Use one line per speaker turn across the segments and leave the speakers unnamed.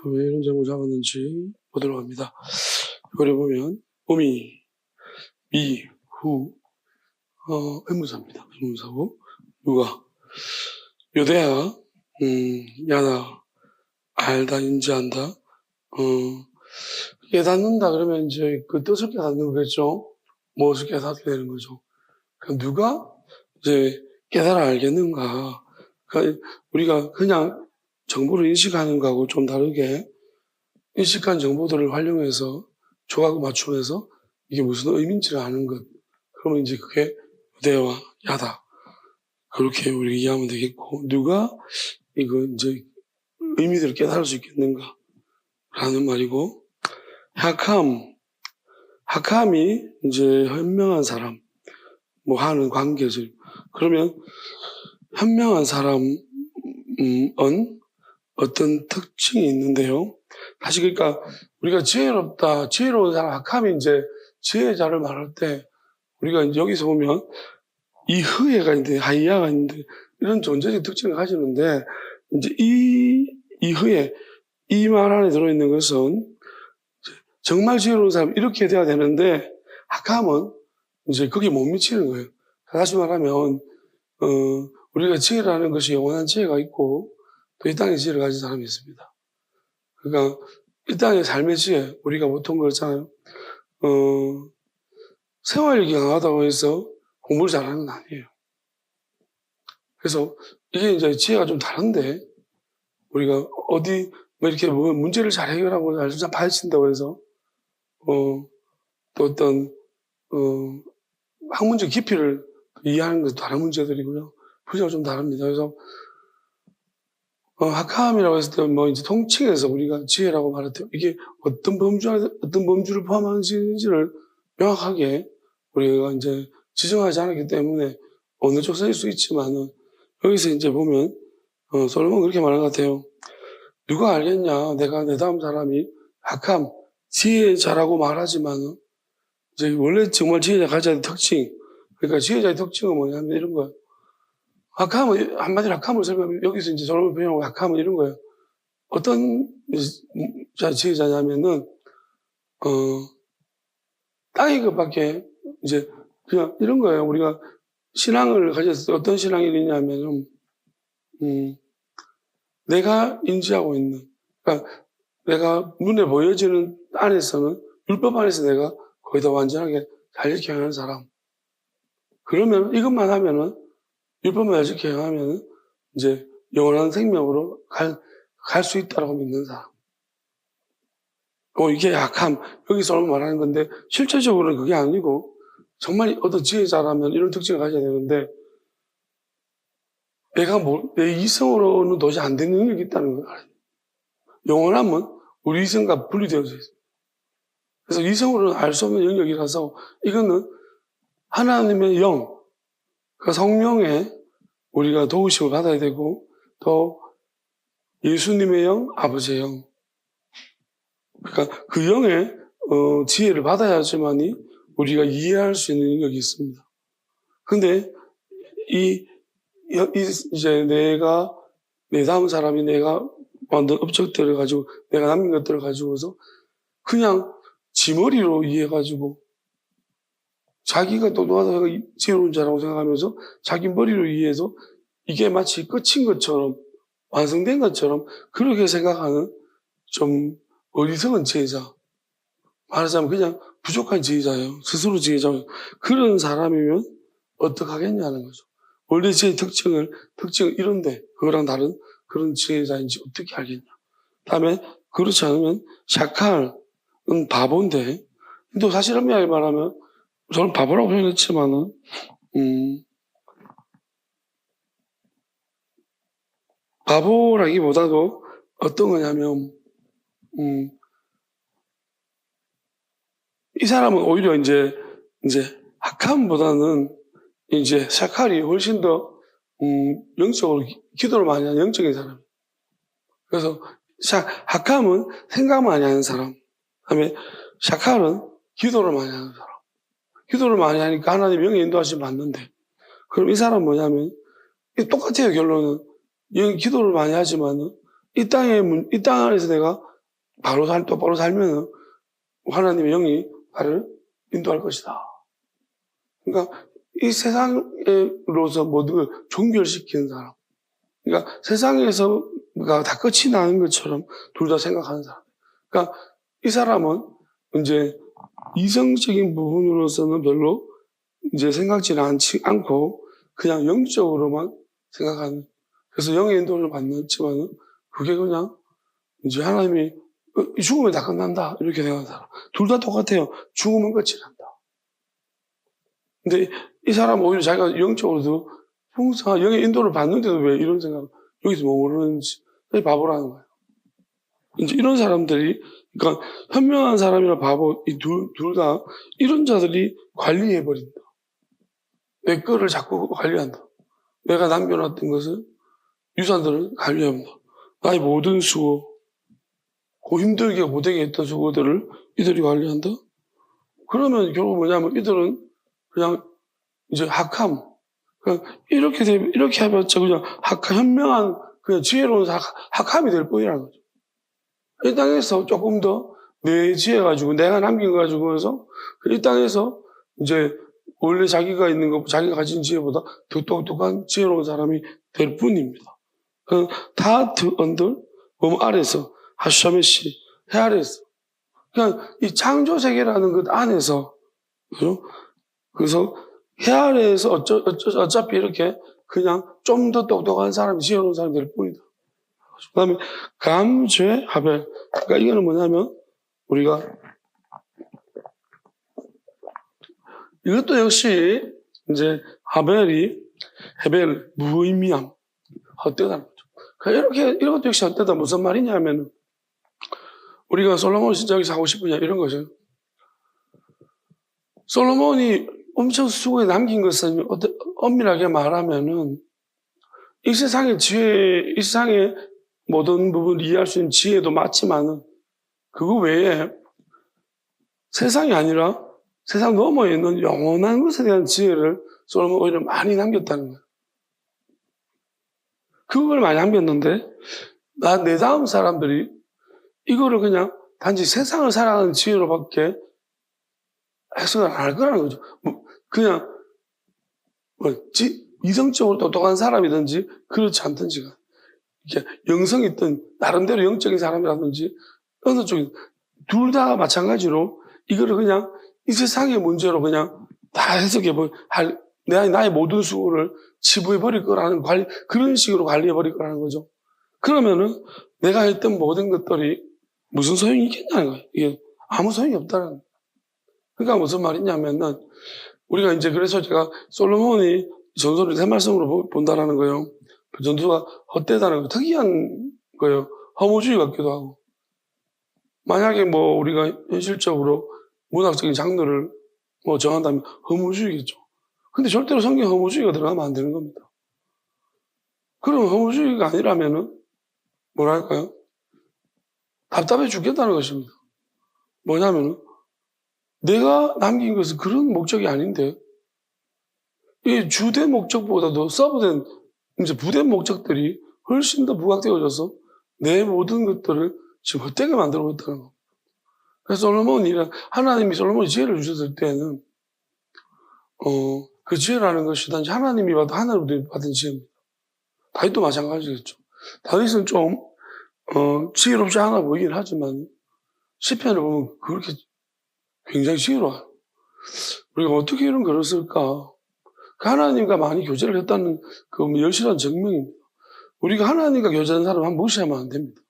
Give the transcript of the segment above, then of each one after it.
왜 이런 제목을 잡았는지 보도록 합니다. 이거를 보면 우미, 미, 후, 의문사입니다. 의문사고 누가 요대야, 야나, 알다, 인지한다, 깨닫는다 그러면 이제 그 뜻을 깨닫는 거겠죠. 무엇을 깨닫게 되는 거죠. 그러니까 누가 이제 깨달아 알겠는가. 그러니까 우리가 그냥 정보를 인식하는 거하고 좀 다르게 인식한 정보들을 활용해서 조각을 맞추면서 이게 무슨 의미인지를 아는 것. 그러면 이제 그게 유대와 야다. 그렇게 우리가 이해하면 되겠고, 누가 이거 이제 의미들을 깨달을 수 있겠는가. 라는 말이고, 학함이 이제 현명한 사람, 뭐 하는 관계죠. 그러면 현명한 사람은 어떤 특징이 있는데요. 사실 그러니까 우리가 지혜롭다, 지혜로운 사람, 학함이 이제 지혜자를 말할 때 우리가 이제 여기서 보면 이흐예가 있는데 하이야가 있는데 이런 존재적 특징을 가지는데 이제 이흐예 이 말 안에 들어있는 것은 정말 지혜로운 사람 이렇게 돼야 되는데 학함은 이제 거기에 못 미치는 거예요. 다시 말하면 우리가 지혜라는 것이 영원한 지혜가 있고 또 이 땅의 지혜를 가진 사람이 있습니다. 그러니까 이 땅의 삶의 지혜 우리가 보통 그렇잖아요. 생활력이 강하다고 해서 공부를 잘하는 건 아니에요. 그래서 이게 이제 지혜가 좀 다른데 우리가 어디 뭐 이렇게 뭐 문제를 잘 해결하고 잘 파헤친다고 해서 또 어떤 학문적 깊이를 이해하는 것도 다른 문제들이고요. 분야가 좀 다릅니다. 그래서 학함이라고 했을 때 뭐 이제 통칭해서 우리가 지혜라고 말할 때 이게 어떤 범주를 포함하는지를 명확하게 우리가 이제 지정하지 않았기 때문에 어느 쪽 쓰일 수 있지만은 여기서 이제 보면 솔로몬 그렇게 말하는 것 같아요. 누가 알겠냐? 내가 내 다음 사람이 학함, 지혜자라고 말하지만은 이제 원래 정말 지혜자 가져야 될 특징, 그러니까 지혜자의 특징은 뭐냐면 이런 거예요. 학함은 한마디로 학함을 설명하면 여기서 이제 솔로몬 표현하고 학함은 이런 거예요. 어떤 지혜자냐면은 땅의 것밖에 이제 그냥 이런 거예요. 우리가 신앙을 가졌을 때 어떤 신앙이 있냐면은 내가 인지하고 있는, 그러니까 내가 눈에 보여지는 안에서는 율법 안에서 내가 거의 다 완전하게 잘 지켜 행하는 사람. 그러면 이것만 하면은 율법만 잘 지켜 행하면은 이제 영원한 생명으로 갈 수 있다라고 믿는 사람. 이게 약함, 여기서 말하는 건데 실제적으로는 그게 아니고 정말 어떤 지혜자라면 이런 특징을 가져야 되는데 내 이성으로는 도저히 안 되는 능력이 있다는 걸 알아요. 영원함은 우리 이성과 분리되어져 있어요. 그래서 이성으로는 알 수 없는 영역이라서 이거는 하나님의 영, 그 성령의 우리가 도우심을 받아야 되고 또 예수님의 영, 아버지의 영. 그러니까 그 영의 지혜를 받아야지만이 우리가 이해할 수 있는 영역이 있습니다. 근데 이제 내가 내 다음 사람이 내가 만든 업적들을 가지고 내가 남긴 것들을 가지고서 그냥 지 머리로 이해해가지고 자기가 똑똑하다고 지혜로운 자라고 생각하면서 자기 머리로 이해해서 이게 마치 끝인 것처럼 완성된 것처럼 그렇게 생각하는 좀 어리석은 지혜자, 말하자면 그냥 부족한 지혜자예요. 스스로 지혜자예요. 그런 사람이면 어떡하겠냐는 거죠. 원래 지혜의 특징은 이런데 그거랑 다른 그런 지혜자인지 어떻게 알겠냐. 다음에 그렇지 않으면 샤칼은 바보인데 또 사실 엄밀하게 말하면 저는 바보라고 표현했지만은 바보라기보다도 어떤 거냐면 이 사람은 오히려 이제 학함보다는 이제 샤칼이 훨씬 더 영적으로 기도를 많이 하는 영적인 사람. 그래서 학함은 생각 많이 하는 사람. 그다음에 샤칼은 기도를 많이 하는 사람. 기도를 많이 하니까 하나님 영의 인도하심 받는데 그럼 이 사람은 뭐냐면 똑같아요. 결론은 기도를 많이 하지만은 이 땅 안에서 내가 똑바로 살면은 하나님의 영이 나를 인도할 것이다. 그러니까 이 세상으로서 모든 걸 종결시키는 사람. 그러니까 세상에서 다 끝이 나는 것처럼 둘 다 생각하는 사람. 그러니까 이 사람은 이제 이성적인 부분으로서는 별로 이제 생각지는 않고 그냥 영적으로만 생각하는. 그래서 영의 인도를 받지만은 그게 그냥 이제 하나님이 죽으면 다 끝난다 이렇게 생각하는 사람. 둘 다 똑같아요. 죽으면 끝이 난다. 근데 이 사람은 오히려 자기가 영적으로도 풍성한 영의 인도를 받는데도 왜 이런 생각 여기서 뭐 모르는지 바보라는 거예요. 이제 이런 사람들이 그러니까 현명한 사람이나 바보 이 둘 다 이런 자들이 관리해버린다. 내 거를 자꾸 관리한다. 내가 남겨놨던 것을 유산들을 관리합니다. 나의 모든 수고 힘들게 고되게 했던 수고들을 이들이 관리한다? 그러면 결국 뭐냐면 이들은 그냥 이제 학함. 이렇게 해봤자 그냥 현명한, 그냥 지혜로운 학함이 될 뿐이라는 거죠. 이 땅에서 조금 더 내 지혜 가지고, 내가 남긴 거 가지고 해서, 이 땅에서 이제 원래 자기가 있는 거, 자기가 가진 지혜보다 더 똑똑한 지혜로운 사람이 될 뿐입니다. 다트 언더, 몸 아래서, 하샤메시, 해 아래서. 그냥 이 창조 세계라는 것 안에서, 그래서 해 아래에서 어차피 이렇게 그냥 좀 더 똑똑한 사람이, 지혜로운 사람이 될 뿐이다. 그 다음에 감, 죄, 하벨. 그러니까 이거는 뭐냐면 우리가 이것도 역시 이제 헤벨, 무의미함, 헛되다는 거죠. 그러니까 이것도 역시 헛되다. 무슨 말이냐면 우리가 솔로몬 진짜 여기서 하고 싶으냐 이런 거죠. 솔로몬이 엄청 수고에 남긴 것은 엄밀하게 말하면은 이 세상의 지혜, 이 세상의 모든 부분을 이해할 수 있는 지혜도 맞지만은 그거 외에 세상이 아니라 세상 너머에 있는 영원한 것에 대한 지혜를 솔로몬 오히려 많이 남겼다는 거예요. 그걸 많이 남겼는데 내 다음 사람들이 이거를 그냥 단지 세상을 살아가는 지혜로밖에 해석을 안 할 거라는 거죠. 그냥 이성적으로 똑똑한 사람이든지 그렇지 않든지가 이렇게 영성이 있든 나름대로 영적인 사람이라든지 어느 쪽이 둘 다 마찬가지로 이거를 그냥 이 세상의 문제로 그냥 다 나의 모든 수고를 치부해버릴 거라는 그런 식으로 관리해버릴 거라는 거죠. 그러면은 내가 했던 모든 것들이 무슨 소용이 있겠냐는 거예요. 이게 아무 소용이 없다는 거예요. 그러니까 무슨 말이냐면은 우리가 이제 그래서 제가 솔로몬이 전설을 새 말씀으로 본다라는 거예요. 그 전투가 헛되다는 거 특이한 거예요. 허무주의 같기도 하고. 만약에 우리가 현실적으로 문학적인 장르를 정한다면 허무주의겠죠. 근데 절대로 성경 허무주의가 들어가면 안 되는 겁니다. 그럼 허무주의가 아니라면은 뭐랄까요? 답답해 죽겠다는 것입니다. 뭐냐면은 내가 남긴 것은 그런 목적이 아닌데 이 주된 목적보다도 서브된 이제 부된 목적들이 훨씬 더 부각되어져서 내 모든 것들을 지금 헛되게 만들고 있다는 겁니다. 그래서 하나님이 솔로몬이 지혜를 주셨을 때는 그 지혜라는 것이 단지 하나님이 하나님으로 받은 지혜입니다. 다윗도 마찬가지겠죠. 다윗은 좀 지혜롭지 않아 보이긴 하지만 시편을 보면 그렇게 굉장히 지혜로워요. 우리가 어떻게 이런 글을 쓸까? 하나님과 많이 교제를 했다는 그 열실한 증명입니다. 우리가 하나님과 교제하는 사람 한번 무시하면 안 됩니다.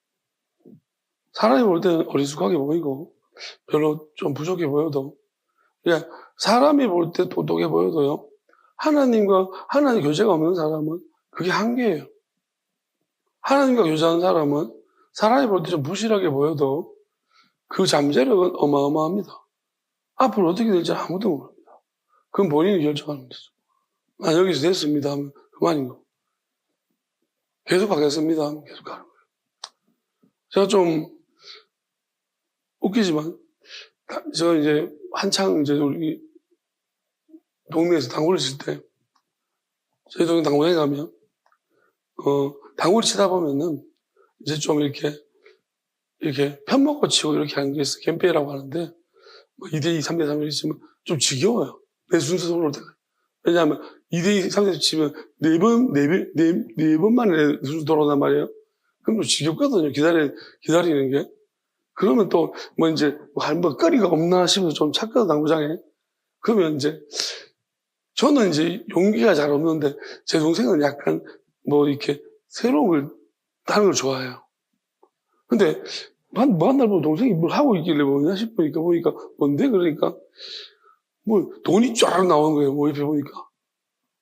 사람이 볼 때는 어리숙하게 보이고 별로 좀 부족해 보여도 그러니까 사람이 볼 때 똑똑해 보여도요. 하나님 교제가 없는 사람은 그게 한계예요. 하나님과 교제하는 사람은 사람이 볼 때 좀 부실하게 보여도 그 잠재력은 어마어마합니다. 앞으로 어떻게 될지 아무도 모릅니다. 그건 본인이 결정하는 거죠. 난 여기서 됐습니다 하면 그만인 거. 계속 하겠습니다 하면 계속 가는 거예요. 제가 좀 웃기지만 제가 이제 한창 이제 우리 동네에서 당구를 칠 때 저희 동네 당구장에 가면 당구를 치다 보면은 이제 좀 이렇게 편먹고 치고 이렇게 하는 게 있어. 캠페인이라고 하는데, 뭐 2대2, 3대3 이렇게 치면 좀 지겨워요. 내 순서로 올 때가. 왜냐하면 2대2, 3대3 치면 4번 만에 내 순서 돌아온단 말이에요. 그럼 좀 지겹거든요. 기다리는 게. 그러면 또, 뭐 이제, 뭐 거리가 없나 싶어서 좀 찾거든, 당구장에. 그러면 이제, 저는 이제 용기가 잘 없는데, 제 동생은 약간, 뭐 이렇게, 새로운 걸 하는 걸 좋아해요. 근데, 만날 보면 동생이 뭘 하고 있길래 뭐냐 싶으니까 보니까, 뭔데? 그러니까, 뭐, 돈이 쫙 나오는 거예요, 뭐 옆에 보니까.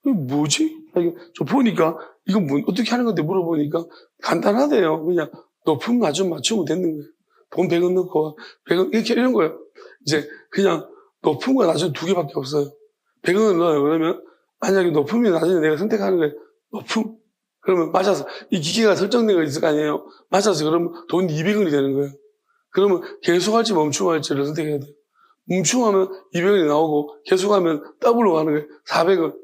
이게 뭐지? 저 보니까, 이거 뭐, 어떻게 하는 건데 물어보니까, 간단하대요. 그냥, 높음, 낮음 맞추면 되는 거예요. 돈 100원 넣고, 100원, 이렇게 이런 거예요. 이제, 그냥, 높음과 낮음 2개밖에 없어요. 100원을 넣어요. 그러면, 만약에 높음이 낮으면 내가 선택하는 거예요. 높음. 그러면 맞아서, 이 기계가 설정된 거 있을 거 아니에요. 맞아서 그러면 돈 200원이 되는 거예요. 그러면 계속할지 멈춤할지를 선택해야 돼요. 멈춤하면 200원이 나오고, 계속하면 더블로 가는 거예요. 400원.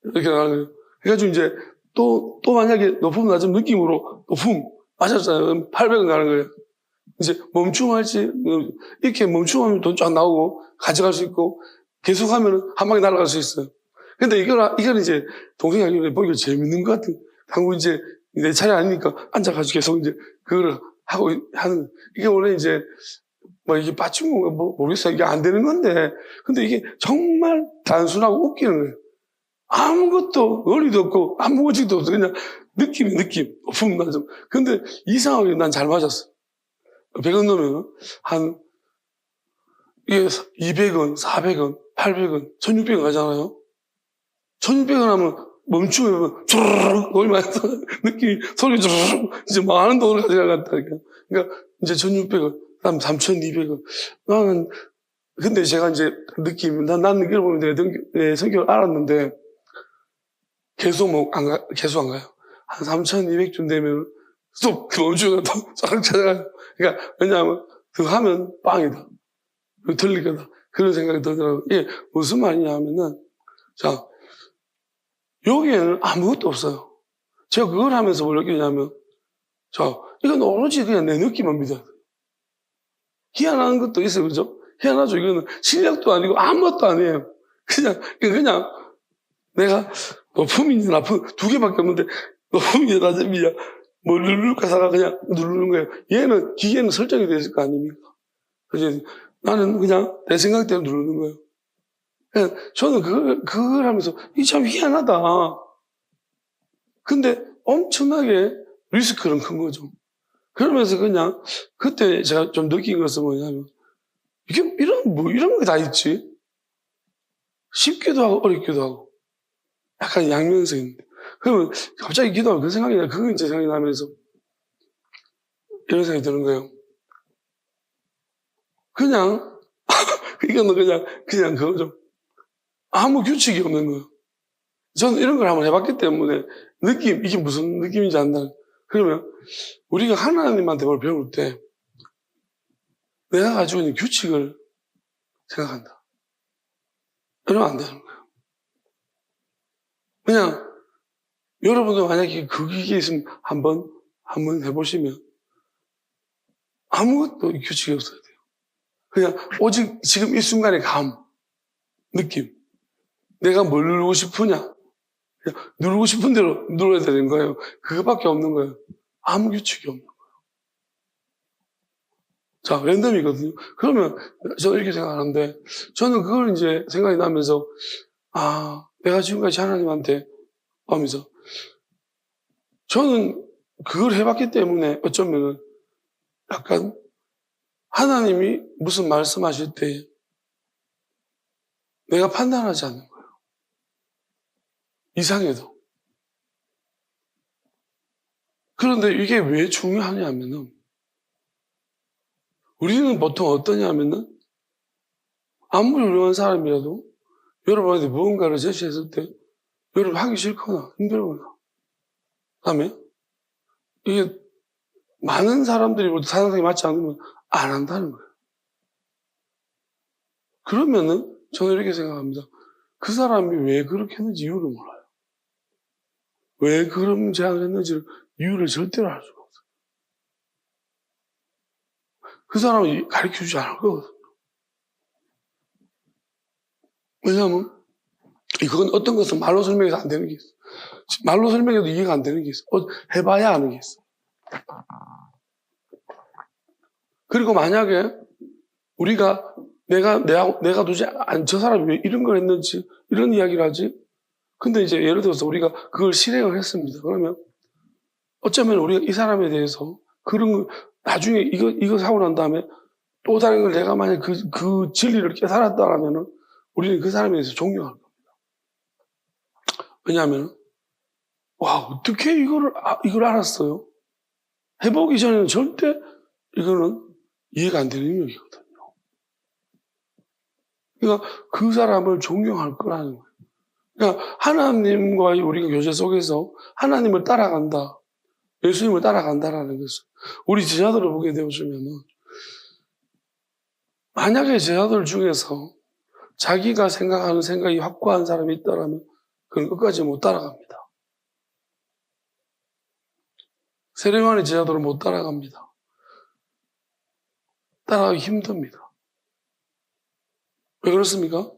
이렇게 나가는 거예요. 그래가지고 이제, 또 만약에 높음 낮은 느낌으로, 높음, 맞았잖아요. 800원 가는 거예요. 이제 멈춤할지, 이렇게 멈춤하면 돈 쫙 나오고, 가져갈 수 있고, 계속하면 한 방에 날아갈 수 있어요. 근데 이건 이제, 동생이 하기로 보기가 재밌는 것 같은, 당구 이제, 내 차례 아니니까 앉아가지고 계속 이제, 그걸 하고 하는, 이게 원래 이제, 뭐 이게 빠진 건가 모르겠어요. 이게 안 되는 건데, 근데 이게 정말 단순하고 웃기는 거예요. 아무것도, 논리도 없고, 아무것도 없어. 그냥 느낌. 높음, 낮음. 근데 이상하게 난 잘 맞았어. 100원 넣으면, 이게 200원, 400원, 800원, 1600원 가잖아요. 1600원 하면 멈추면, 쭈르륵, 얼마 느낌이, 소리 쭈르륵, 이제 많은 돈을 가져가겠다니까. 그러니까, 이제 1600원, 그 다음 3200원. 나는, 근데 제가 이제 난 느낌을 보면 내 성격을 알았는데, 계속 계속 안 가요. 한 3200쯤 되면, 쏙, 멈추면 또 쫙 찾아가요. 그러니까, 왜냐하면, 그거 하면 빵이다. 그거 틀릴 거다. 그런 생각이 들더라고요. 이게 무슨 말이냐 하면은, 자, 여기에는 아무것도 없어요. 제가 그걸 하면서 뭘 느끼냐면, 자, 이건 오로지 그냥 내 느낌만 믿어야 돼요. 희한한 것도 있어요, 그죠? 희한하죠. 이거는 실력도 아니고 아무것도 아니에요. 그냥 내가 높음인지 낮음 2개밖에 없는데, 높음이냐 낮음이냐, 뭘 누를까 사가 그냥 누르는 거예요. 기계는 설정이 되어 있을 거 아닙니까? 그래서 나는 그냥 내 생각대로 누르는 거예요. 저는 그걸 하면서, 이게 참 희한하다. 근데 엄청나게 리스크는 큰 거죠. 그러면서 그냥, 그때 제가 좀 느낀 것은 뭐냐면, 이런 게 다 있지? 쉽기도 하고, 어렵기도 하고. 약간 양면성인데. 그러면 갑자기 기도하면 그 생각이 나, 그거 이제 생각이 나면서, 이런 생각이 드는 거예요. 그냥, 이거는 그냥 그거죠. 아무 규칙이 없는 거예요. 저는 이런 걸 한번 해봤기 때문에 이게 무슨 느낌인지 안다. 그러면 우리가 하나님한테 뭘 배울 때 내가 가지고 있는 규칙을 생각한다. 이러면 안 되는 거예요. 그냥 여러분도 만약에 그 기계에 있으면 한번 해보시면 아무것도 규칙이 없어야 돼요. 그냥 오직 지금 이 순간의 느낌. 내가 뭘 누르고 싶으냐. 그냥 누르고 싶은 대로 눌러야 되는 거예요. 그거밖에 없는 거예요. 아무 규칙이 없는 거예요. 자, 랜덤이거든요. 그러면 저는 이렇게 생각하는데, 저는 그걸 이제 생각이 나면서, 내가 지금까지 하나님한테 하면서, 저는 그걸 해봤기 때문에 어쩌면은 약간 하나님이 무슨 말씀하실 때 내가 판단하지 않는 거예요. 이상해도. 그런데 이게 왜 중요하냐면은, 우리는 보통 어떠냐면은, 아무리 훌륭한 사람이라도 여러분한테 무언가를 제시했을 때 여러분 하기 싫거나 힘들거나 그다음에 이게 많은 사람들이 볼 때 사상성이 맞지 않으면 안 한다는 거예요. 그러면은 저는 이렇게 생각합니다. 그 사람이 왜 그렇게 했는지 이유를 몰라요. 왜 그런 제안을 했는지 이유를 절대로 알 수가 없어요. 그 사람은 가르쳐 주지 않을 거거든요. 왜냐하면 이건 어떤 것은 말로 설명해서 안 되는 게 있어. 말로 설명해도 이해가 안 되는 게 있어. 해봐야 아는 게 있어. 그리고 만약에 우리가 내가 도대체 저 사람이 왜 이런 걸 했는지 이런 이야기를 하지. 근데 이제 예를 들어서 우리가 그걸 실행을 했습니다. 그러면 어쩌면 우리가 이 사람에 대해서 그런 거 나중에 이거 사고 난 다음에 또 다른 걸 내가 만약 그 진리를 깨달았다라면은 우리는 그 사람에 대해서 존경할 겁니다. 왜냐하면 와 어떻게 이걸 알았어요? 해보기 전에는 절대 이거는 이해가 안 되는 영역이거든요. 그러니까 그 사람을 존경할 거라는 거예요. 그러니까 하나님과의 우리가 교제 속에서 하나님을 따라간다, 예수님을 따라간다라는 것을 우리 제자들을 보게 되어주면은 만약에 제자들 중에서 자기가 생각하는 생각이 확고한 사람이 있다라면 그건 끝까지 못 따라갑니다. 세례요한의 제자들은 못 따라갑니다. 따라가기 힘듭니다. 왜 그렇습니까?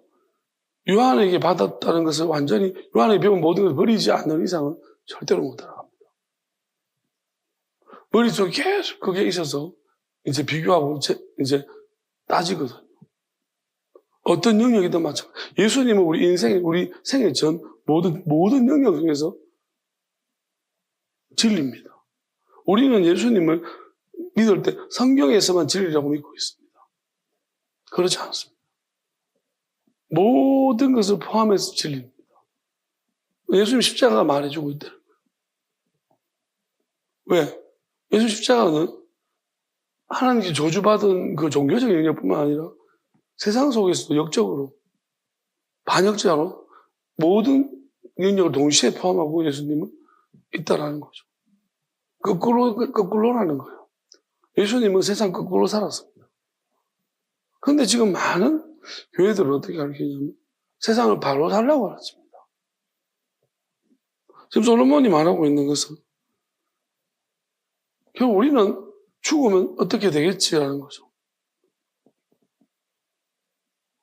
요한에게 받았다는 것을 완전히 요한에게 배운 모든 것을 버리지 않는 이상은 절대로 못 따라갑니다. 머릿속에 계속 그게 있어서 이제 비교하고 이제 따지거든요. 어떤 영역이든 마찬가지. 예수님은 우리 생애 전 모든 영역 중에서 진리입니다. 우리는 예수님을 믿을 때 성경에서만 진리라고 믿고 있습니다. 그렇지 않습니다. 모든 것을 포함해서 진리입니다. 예수님 십자가가 말해주고 있다는 거예요. 왜? 예수 십자가는 하나님께 저주받은 그 종교적인 영역뿐만 아니라 세상 속에서도 역적으로 반역자로 모든 영역을 동시에 포함하고 예수님은 있다라는 거죠. 거꾸로라는 거예요. 예수님은 세상 거꾸로 살았습니다. 그런데 지금 많은 교회들은 어떻게 가르치냐면 세상을 바로 살라고 하십니다. 지금 솔로몬이 말하고 있는 것은 결국 우리는 죽으면 어떻게 되겠지라는 거죠.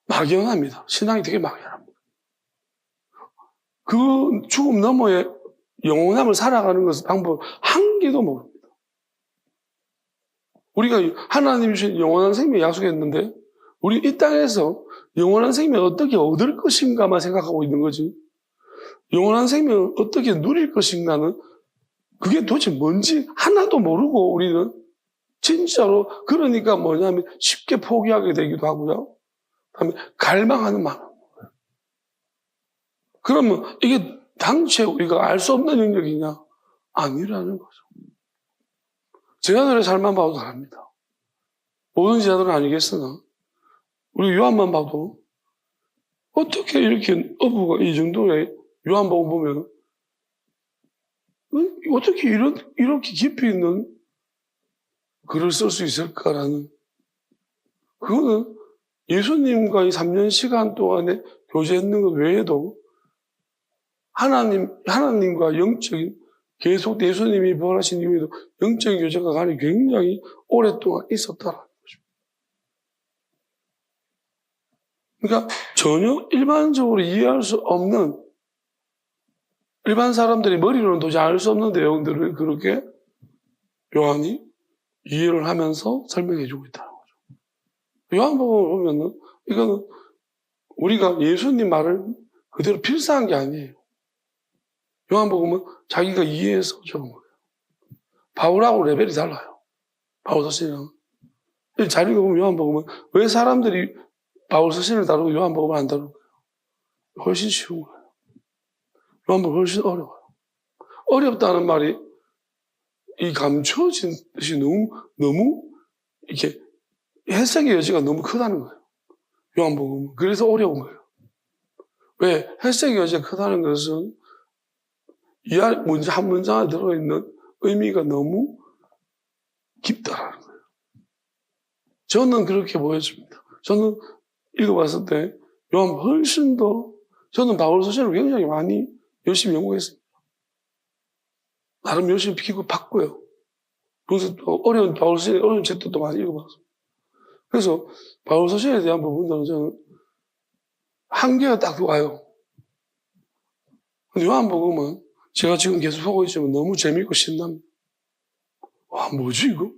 막연합니다. 신앙이 되게 막연합니다. 그 죽음 너머에 영원함을 살아가는 것은 방법 한 개도 모릅니다. 우리가 하나님이 주신 영원한 생명 약속했는데 우리 이 땅에서 영원한 생명을 어떻게 얻을 것인가만 생각하고 있는 거지. 영원한 생명을 어떻게 누릴 것인가는 그게 도대체 뭔지 하나도 모르고 우리는 진짜로 그러니까 뭐냐면 쉽게 포기하게 되기도 하고요. 그다음에 갈망하는 마음. 그러면 이게 당최 우리가 알 수 없는 영역이냐? 아니라는 거죠. 제자들의 삶만 봐도 다릅니다. 모든 제자들은 아니겠으나 우리 요한만 봐도 어떻게 이렇게 어부가 이 정도의 요한복음 보면 어떻게 이렇게 깊이 있는 글을 쓸 수 있을까라는 그거는 예수님과의 3년 시간 동안에 교제했는 것 외에도 하나님과 영적인 계속 예수님이 부활하신 이후에도 영적인 교제가 간이 굉장히 오랫동안 있었다라는 거죠. 그러니까 전혀 일반적으로 이해할 수 없는 일반 사람들이 머리로는 도저히 알 수 없는 내용들을 그렇게 요한이 이해를 하면서 설명해 주고 있다는 거죠. 요한복음을 보면은 이거는 우리가 예수님 말을 그대로 필사한 게 아니에요. 요한복음은 자기가 이해해서 적은 거예요. 바울하고 레벨이 달라요. 바울 서신은. 잘 읽어보면 요한복음은 왜 사람들이 바울 서신을 다루고 요한복음을 안 다루는 거예요? 훨씬 쉬운 거예요. 요한복음은 훨씬 어려워요. 어렵다는 말이 이 감춰진 뜻이 너무 이렇게 해석의 여지가 너무 크다는 거예요. 요한복음은. 그래서 어려운 거예요. 왜? 해석의 여지가 크다는 것은 한 문장에 들어있는 의미가 너무 깊다라는 거예요. 저는 그렇게 보여집니다. 저는 읽어봤을 때 요한 훨씬 더 저는 바울 서신을 굉장히 많이 열심히 연구했습니다. 나름 열심히 피고 봤고요. 그래서 어려운 바울 서신 어려운 책들도 많이 읽어봤습니다. 그래서 바울서신에 대한 부분들은 저는 한계가 딱 와요. 근데 요한복음은 제가 지금 계속 보고 있지만 너무 재밌고 신납니다. 와, 뭐지 이거?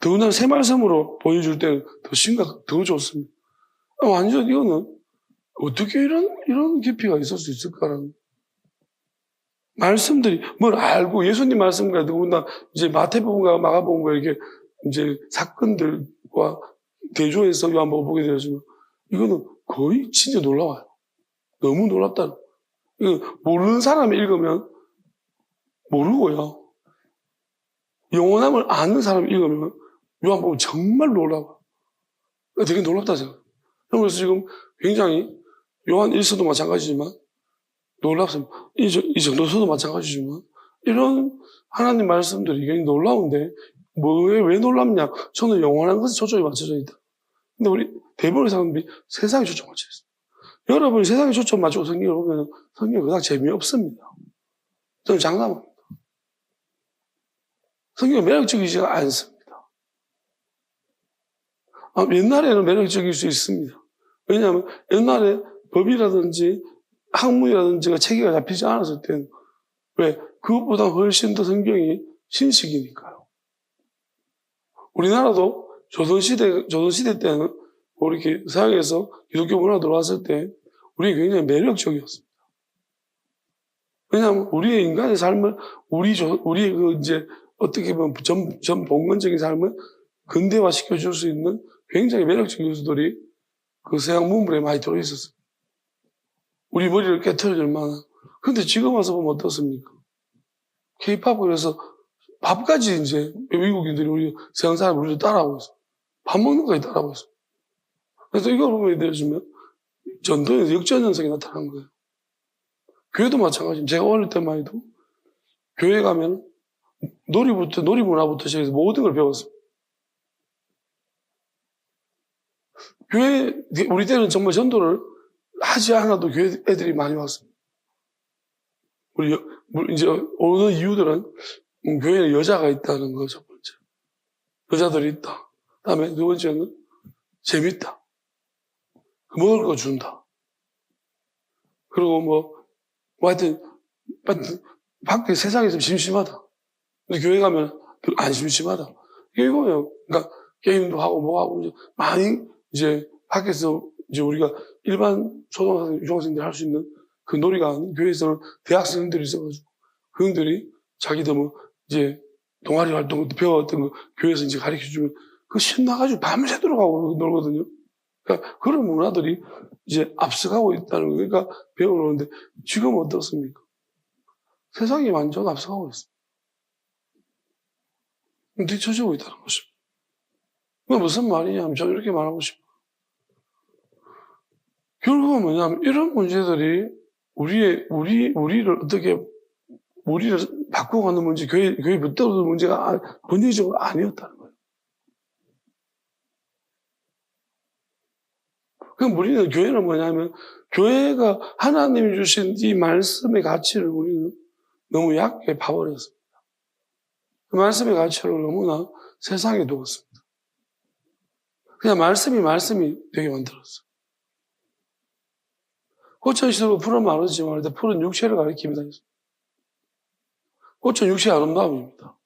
더군다나 새 말씀으로 보여줄 때는 더 좋습니다. 완전 이거는 어떻게 이런 깊이가 있을 수 있을까라는. 말씀들이 뭘 알고 예수님 말씀과 더군다나 이제 마태복음과 마가복음과 이렇게 이제 사건들과 대조해서 요한복음 보게 되었지만 이거는 거의 진짜 놀라워요. 너무 놀랍다. 이거 모르는 사람이 읽으면 모르고요. 영원함을 아는 사람이 읽으면 요한복음 정말 놀라워요. 되게 놀랍다 생각해요. 그래서 지금 굉장히 요한 1서도 마찬가지지만 놀랍습니다. 이 정도서도 마찬가지지만 이런 하나님 말씀들이 굉장히 놀라운데 왜 놀랍냐? 저는 영원한 것에 초점이 맞춰져 있다. 근데 우리 대부분의 사람들이 세상에 초점 맞춰 있어요. 여러분이 세상에 초점 맞추고 성경을 보면 성경이 그닥 재미없습니다. 저는 장담합니다. 성경이 매력적이지가 않습니다. 옛날에는 매력적일 수 있습니다. 왜냐하면 옛날에 법이라든지 학문이라든지가 체계가 잡히지 않았을 때는 왜? 그것보다 훨씬 더 성경이 신식이니까요. 우리나라도 조선시대 때는 이렇게 서양에서 기독교 문화가 들어왔을 때 우리 굉장히 매력적이었습니다. 왜냐하면 우리의 인간의 삶을 우리의 그 이제 어떻게 보면 전 봉건적인 삶을 근대화 시켜줄 수 있는 굉장히 매력적인 요소들이 그 서양 문물에 많이 들어있었습니다. 우리 머리를 깨트려줄 만한. 근데 지금 와서 보면 어떻습니까? K-POP 그래서 밥까지 이제 외국인들이 우리 서양 사람 우리를 따라하고 있어. 밥 먹는 거까지 따라하고 있어. 그래서 이걸 보면 되어주면 전도에서 역전 현상이 나타난 거예요. 교회도 마찬가지입니다. 제가 어릴 때만 해도 교회 가면 놀이 문화부터 시작해서 모든 걸 배웠습니다. 우리 때는 정말 전도를 하지 않아도 교회 애들이 많이 왔습니다. 이제 오는 이유들은 교회에 여자가 있다는 거 첫 번째. 여자들이 있다. 그다음에 두 번째는 재밌다. 먹을 거 준다. 그리고 하여튼 밖에 세상에서 심심하다. 근데 교회 가면 안 심심하다. 이게 이거예요. 그러니까 게임도 하고 뭐하고 많이 이제 밖에서 이제 우리가 일반 초등학생, 중학생들이 할 수 있는 그 놀이가 아닌 교회에서는 대학생들이 있어가지고 그 형들이 자기들 이제 동아리 활동도 배웠던 거 교회에서 이제 가르쳐주면 그 신나가지고 밤새도록 하고 놀거든요. 그러니까 그런 문화들이 이제 앞서가고 있다는 거. 그러니까 배우는데 지금 어떻습니까? 세상이 완전 앞서가고 있습니다. 뒤처지고 있다는 것입니다. 그게 무슨 말이냐면 저는 이렇게 말하고 싶어요. 결국은 뭐냐면 이런 문제들이 우리를 어떻게 우리를 바꿔가는 문제, 교회 붙들어오는 문제가 본질적으로 아니었다는 거예요. 그럼 우리는 교회는 뭐냐면 교회가 하나님이 주신 이 말씀의 가치를 우리는 너무 약하게 봐버렸습니다. 그 말씀의 가치를 너무나 세상에 두었습니다. 그냥 말씀이 되게 만들었어요. 꽃은 풀은 마르지만 풀은 육체를 가리킵니다. 꽃은 육체의 아름다움입니다.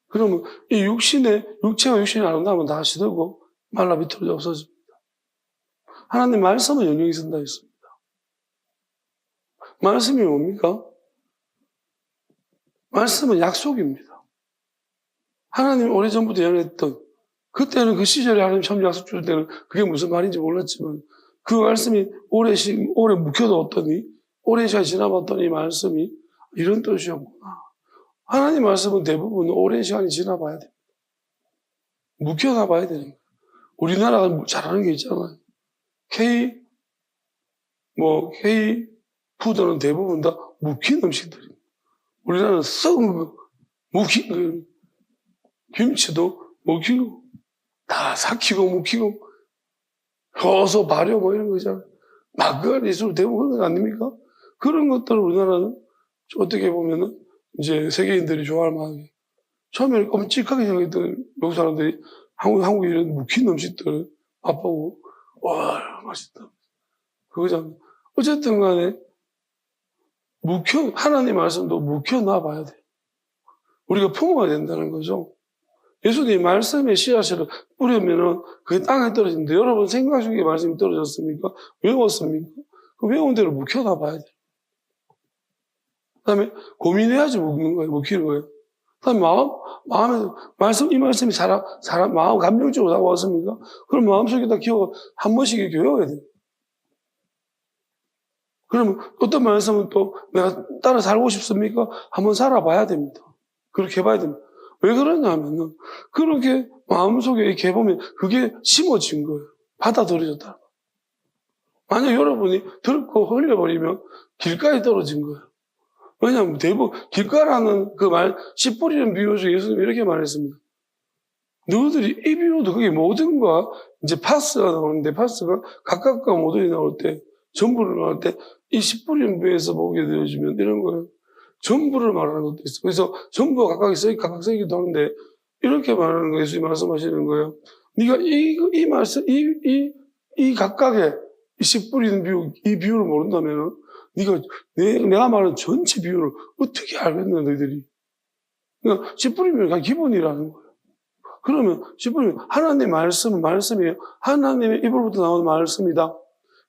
그러면 이 육체와 육신의 아름다움은 다 시들고 말라 비틀어져 없어집니다. 하나님 말씀은 영영이 쓴다 했습니다. 말씀이 뭡니까? 말씀은 약속입니다. 하나님 오래전부터 연했던 그때는 그 시절에 하나님 처음 약속 줄 때는 그게 무슨 말인지 몰랐지만 그 말씀이 오래 묵혀뒀더니 오랜 시간이 지나봤더니 말씀이 이런 뜻이었구나. 하나님 말씀은 대부분 오랜 시간이 지나봐야 됩니다. 묵혀가 봐야 되는 거예요. 우리나라가 잘하는 게 있잖아요. K 푸드는 대부분 다 묵힌 음식들입니다. 우리나라는 썩은 거, 묵힌 거, 김치도 묵힌 거, 다 삭히고 묵히고, 효소, 발효 이런 거 있잖아요. 막걸리, 술 대부분 그런 거 아닙니까? 그런 것들을 우리나라는 어떻게 보면은 이제 세계인들이 좋아할 만하게 처음에 끔찍하게 생각했던 외국 사람들이 한국에 이런 묵힌 음식들 맛보고, 와, 맛있다. 그거잖아. 어쨌든 간에, 하나님 말씀도 묵혀놔봐야 돼. 우리가 품어야 된다는 거죠. 예수님 말씀의 씨앗을 뿌리면은 그게 땅에 떨어지는데 여러분 생각 중에 말씀이 떨어졌습니까? 외웠습니까? 그 외운 대로 묵혀놔봐야 돼. 그 다음에 고민해야지 묵는 거예요. 묵히는 거예요. 그 다음에 이 말씀이 사람, 마음 감정적으로 다가왔습니까? 그럼 마음속에다 기억 한 번씩 교육해야 돼요. 그러면 어떤 말씀은 또 내가 따라 살고 싶습니까? 한번 살아봐야 됩니다. 그렇게 해봐야 됩니다. 왜 그러냐면은 그렇게 마음속에 이렇게 해보면 그게 심어진 거예요. 받아들여졌다. 만약 여러분이 들고 흘려버리면 길가에 떨어진 거예요. 왜냐하면 대부분 길가라는 그 씨 뿌리는 비유 중에 예수님이 이렇게 말했습니다. 너희들이 이 비유도 그게 모든과 이제 파스가 나오는데 파스가 각각과 모든이 나올 때 전부를 나올 때 이 씨 뿌리는 비유에서 보게 되어지면 이런 거예요. 전부를 말하는 것도 있어요. 그래서 전부가 각각 쓰이기도 하는데 이렇게 말하는 거예요. 예수님이 말씀하시는 거예요. 네가 이 말씀 이 각각의 이 씨 뿌리는 비유 이 비유를 모른다면은 내가 말하는 전체 비유를 어떻게 알겠냐 너희들이. 그러니까 씨 뿌리면 그냥 기본이라는 거예요. 그러면 씨 뿌리면 하나님의 말씀은 말씀이에요. 하나님의 입으로부터 나오는 말씀이다.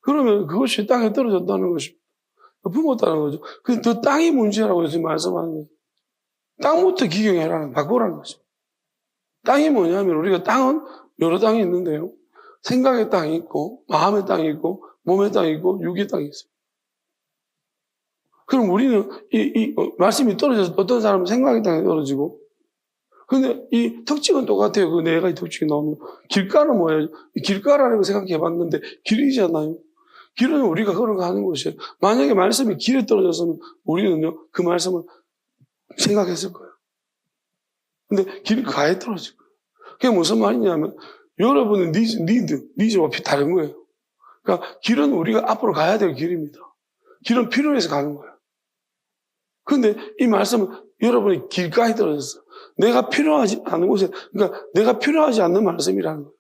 그러면 그것이 땅에 떨어졌다는 것입니다. 품었다는 거죠. 그 땅이 문제라고 예수님 말씀하는 거예요. 땅부터 기경해라는, 바꾸라는 거죠. 땅이 뭐냐면 우리가 땅은 여러 땅이 있는데요. 생각의 땅이 있고, 마음의 땅이 있고, 몸의 땅이 있고, 육의 땅이 있어요. 그럼 우리는 말씀이 떨어져서 어떤 사람은 생각의 땅에 떨어지고, 근데 이 특징은 똑같아요. 그 네 가지 특징이 나오면. 길가는 뭐예요? 길가라는 거 생각해 봤는데, 길이잖아요. 길은 우리가 걸어가는 곳이에요. 만약에 말씀이 길에 떨어졌으면 우리는요, 그 말씀을 생각했을 거예요. 근데 길가에 떨어질 거예요. 그게 무슨 말이냐면, 여러분의 니즈와 다른 거예요. 그러니까 길은 우리가 앞으로 가야 될 길입니다. 길은 필요해서 가는 거예요. 근데 이 말씀은 여러분이 길가에 떨어졌어요. 내가 필요하지 않은 곳에, 그러니까 내가 필요하지 않는 말씀이라는 거예요.